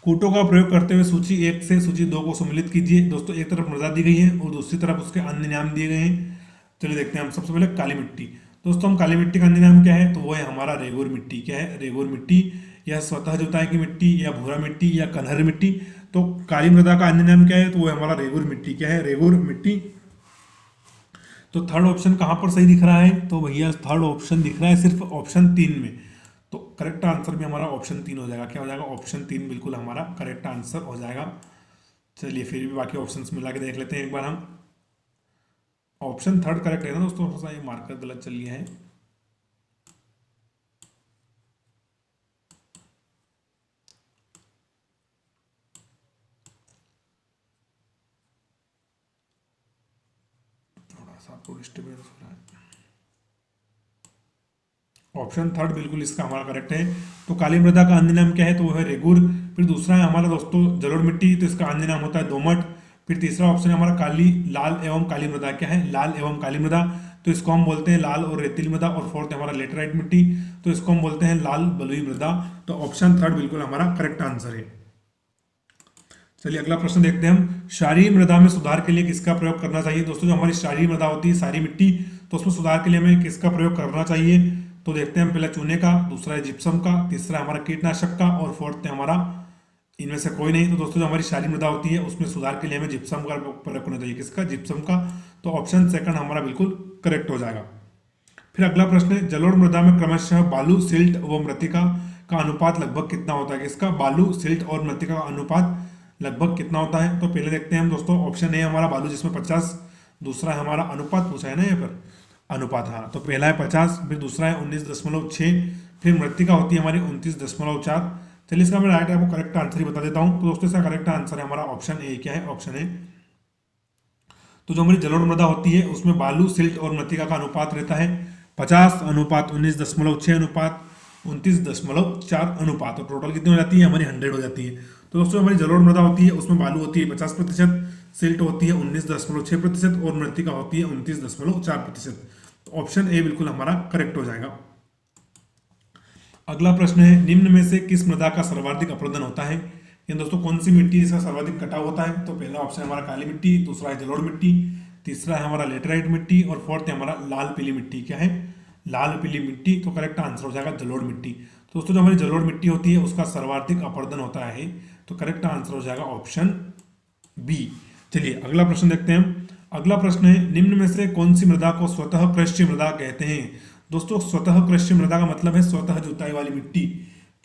कूटों का प्रयोग करते हुए सूची 1 से सूची 2 को सम्मिलित कीजिए। दोस्तों एक तरफ मृदा दी गई है और दूसरी तरफ उसके अन्य नाम दिए गए हैं। चलिए देखते हैं हम सबसे पहले काली मिट्टी। दोस्तों हम काली मिट्टी का अन्य नाम क्या है? तो वो है हमारा रेगुर मिट्टी। क्या है? रेगुर मिट्टी, या स्वतः जुताई की मिट्टी, या भूरा मिट्टी, या कन्हर मिट्टी। तो काली मृदा का अन्य नाम क्या है? तो वो है हमारा रेगुर मिट्टी। क्या है? रेगुर मिट्टी। तो थर्ड ऑप्शन कहाँ पर सही दिख रहा है? तो भैया थर्ड ऑप्शन दिख रहा है सिर्फ ऑप्शन 3 में। तो करेक्ट आंसर भी हमारा ऑप्शन 3 हो जाएगा। क्या हो जाएगा? ऑप्शन 3 बिल्कुल हमारा करेक्ट आंसर हो जाएगा। चलिए फिर भी बाकी ऑप्शंस मिला के देख लेते हैं एक बार हम। ऑप्शन थर्ड करेक्ट है ना दोस्तों? थोड़ा सा ये मार्कर गलत चल गया है। थोड़ा सा आपको डिस्टर्बेंस हो रहा है। ऑप्शन थर्ड बिल्कुल इसका हमारा करेक्ट है। तो काली मृदा का अन्य नाम क्या है? तो वो है रेगुर। फिर दूसरा है हमारा दोस्तों जलोढ़ मिट्टी, तो इसका अन्य नाम होता है दोमट। फिर तीसरा ऑप्शन है हमारा काली लाल एवं काली मृदा। क्या है? लाल एवं काली मृदा, तो इसको हम बोलते हैं लाल और रेतीली मृदा। और फोर्थ है हमारा लेटेराइट मिट्टी, तो इसको हम बोलते हैं लाल बलुई मृदा। तो ऑप्शन थर्ड बिल्कुल हमारा करेक्ट आंसर है। चलिए अगला प्रश्न देखते हैं हम। क्षारीय मृदा में सुधार के लिए किसका प्रयोग करना चाहिए? दोस्तों जो हमारी क्षारीय मृदा होती है, सारी मिट्टी, तो उसमें सुधार के लिए हमें किसका प्रयोग करना चाहिए? तो देखते हैं हम पहले चूने का, दूसरा है जिप्सम का, तीसरा है हमारा कीटनाशक का, और फोर्थ है हमारा इनमें से कोई नहीं। तो दोस्तों जो हमारी क्षारीय मृदा होती है उसमें सुधार के लिए हमें जिप्सम का प्रयोग करना चाहिए। किसका? जिप्सम का। तो ऑप्शन सेकंड हमारा बिल्कुल करेक्ट हो जाएगा। फिर अगला प्रश्न है जलोढ़ मृदा में क्रमशः बालू, सिल्ट व मृत्तिका का अनुपात लगभग कितना होता है? किसका? बालू, सिल्ट और मृत्तिका का अनुपात लगभग कितना होता है? तो पहले देखते हैं हम दोस्तों। ऑप्शन ए हमारा बालू जिसमें 50, दूसरा है हमारा अनुपात पूछा है ना यहाँ पर, अनुपात। हाँ, तो पहला है 50, फिर दूसरा है 19.6, फिर मृत्तिका होती है हमारी 29.4। चलिए इसका मैं राइट आपको करेक्ट आंसर ही बता देता हूँ। तो दोस्तों इसका करेक्ट आंसर है हमारा ऑप्शन ए। क्या है? Option A. तो जो हमारी जलोढ़ मृदा होती है उसमें बालू, सिल्ट और मृत्तिका का अनुपात रहता है 50 अनुपात 19.6 अनुपात 29.4 अनुपात। तो टोटल कितनी हो जाती है? हमारी 100 हो जाती है। तो दोस्तों हमारी जलोढ़ मृदा होती है उसमें बालू होती है 50%, सिल्ट होती है 19.6% और मृत्तिका होती है 29.4%। ऑप्शन ए बिल्कुल हमारा करेक्ट हो जाएगा। अगला प्रश्न है निम्न में से किस मृदा का सर्वाधिक अपरदन होता है? ये दोस्तों कौन सी मिट्टी इसका सर्वाधिक कटाव होता है? तो पहला ऑप्शन है हमारा काली मिट्टी, दूसरा है जलोढ़ मिट्टी, तीसरा है हमारा लेटेराइट मिट्टी, और फोर्थ है हमारा लाल पीली मिट्टी। क्या है? लाल पीली मिट्टी। तो करेक्ट आंसर हो जाएगा जलोढ़ मिट्टी। तो दोस्तों जो हमारी जलोढ़ मिट्टी होती है उसका सर्वाधिक अपरदन होता है, तो करेक्ट आंसर हो जाएगा ऑप्शन बी। चलिए अगला प्रश्न देखते हैं हम। अगला प्रश्न है निम्न में से कौन सी मृदा को स्वतः कृष्य मृदा कहते हैं? दोस्तों स्वतः कृष्य मृदा का मतलब है स्वतः जुताई वाली मिट्टी,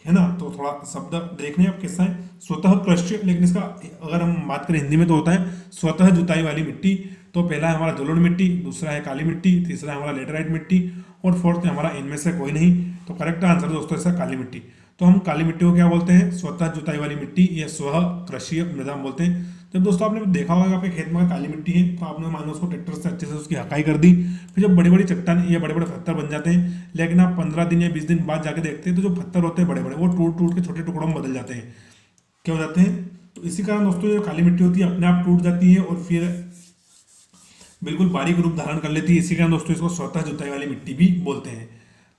है ना? तो थोड़ा शब्द देखने आप कैसा है, स्वतः कृष्य, लेकिन इसका अगर हम बात करें हिंदी में तो होता है स्वतः जुताई वाली मिट्टी। तो पहला है हमारा जलोढ़ मिट्टी, दूसरा है काली मिट्टी, तीसरा है हमारा लेटेराइट मिट्टी, और फोर्थ है हमारा इनमें से कोई नहीं। तो करेक्ट आंसर दोस्तों इसका काली मिट्टी। तो हम काली मिट्टी को क्या बोलते हैं? स्वतः जुताई वाली मिट्टी, या स्व कृषि मृदा हम बोलते हैं। जब दोस्तों आपने देखा होगा आपके खेत में काली मिट्टी है, तो आपने मान लो उसको ट्रैक्टर से अच्छे से उसकी हकाई कर दी, फिर जब बड़ी बड़ी चट्टान या बड़े बड़े पत्थर बन जाते हैं, लेकिन आप 15 दिन या 20 दिन बाद जाके देखते हैं तो जो पत्थर होते हैं बड़े बड़े वो टूट टूट के छोटे टुकड़ों में बदल जाते हैं। क्या हो जाते हैं? तो इसी कारण दोस्तों जो काली मिट्टी होती है अपने आप टूट जाती है और फिर बिल्कुल बारीक रूप धारण कर लेती है। इसी कारण दोस्तों इसको स्वतः जुताई वाली मिट्टी भी बोलते हैं।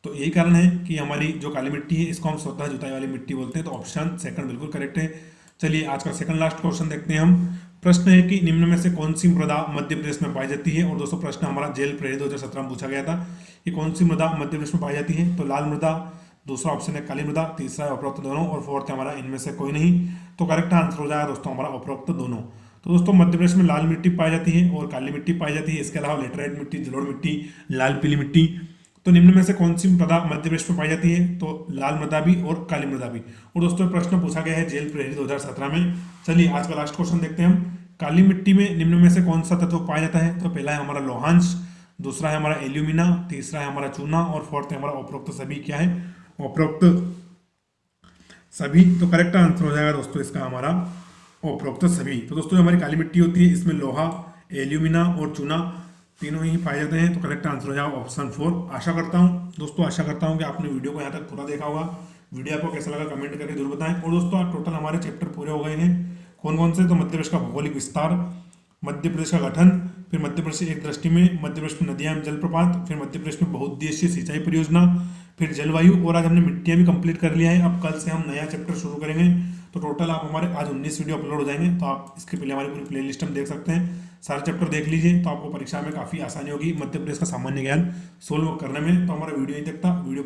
तो यही कारण है कि हमारी जो काली मिट्टी है इसको हम स्वतः जुताई वाली मिट्टी बोलते हैं। तो ऑप्शन सेकंड बिल्कुल करेक्ट है। चलिए आज का सेकंड लास्ट क्वेश्चन देखते हैं हम। प्रश्न है कि निम्न में से कौन सी मृदा मध्य प्रदेश में पाई जाती है? और दोस्तों प्रश्न हमारा जेल प्रेरित 2017 में पूछा गया था कि कौन सी मृदा मध्य प्रदेश में पाई जाती है? तो लाल मृदा, दूसरा ऑप्शन है काली मृदा, तीसरा है उपरोक्त दोनों, और फोर्थ है हमारा इनमें से कोई नहीं। तो करेक्ट आंसर हो जाएगा दोस्तों हमारा उपरोक्त दोनों। तो दोस्तों मध्य प्रदेश में लाल मिट्टी पाई जाती है और काली मिट्टी पाई जाती है। इसके अलावा लेटेराइट मिट्टी, जलोढ़ मिट्टी, लाल पीली मिट्टी तो निम्न में से कौन सी मृदा मध्य प्रदेश में पाई जाती है? तो लाल मृदा भी और काली मृदा भी। और दोस्तों प्रश्न पूछा गया है जेल प्रेरी 2017 में। चलिए आज का लास्ट क्वेश्चन देखते हैं हम। काली मिट्टी में निम्न में से कौन सा तत्व पाया जाता है? तो पहला है हमारा लोहांश, दूसरा है हमारा एल्यूमिना, तीसरा है हमारा चूना और फोर्थ है हमारा उपरोक्त सभी। क्या है? उपरोक्त सभी। तो करेक्ट आंसर हो जाएगा दोस्तों इसका हमारा उपरोक्त सभी। तो दोस्तों हमारी काली मिट्टी होती है इसमें लोहा, एल्यूमिना और चूना तीनों ही पाए जाते हैं। तो करेक्ट आंसर हो जाएगा ऑप्शन 4। आशा करता हूँ दोस्तों, आशा करता हूँ कि आपने वीडियो को यहाँ तक पूरा देखा होगा। वीडियो आपको कैसा लगा कमेंट करके जरूर बताएं। और दोस्तों टोटल हमारे चैप्टर पूरे हो गए हैं। कौन कौन से? तो मध्य प्रदेश का भौगोलिक विस्तार, मध्य प्रदेश का गठन, फिर मध्य प्रदेश एक दृष्टि में, मध्य प्रदेश में नदियां एवं जलप्रपात, फिर मध्य प्रदेश में बहुउद्देशीय सिंचाई परियोजना, फिर जलवायु। और आज हमने मिट्टियां भी कंप्लीट कर लिया है। अब कल से हम नया चैप्टर शुरू करेंगे। तो टोटल आप हमारे आज 19 वीडियो अपलोड हो जाएंगे। तो आप इसके पहले हमारी पूरी प्लेलिस्ट हम देख सकते हैं। सारे चैप्टर देख लीजिए तो आपको परीक्षा में काफ़ी आसानी होगी मध्य प्रदेश का सामान्य ज्ञान सोल्व करने में। तो हमारा वीडियो नहीं देखता, वीडियो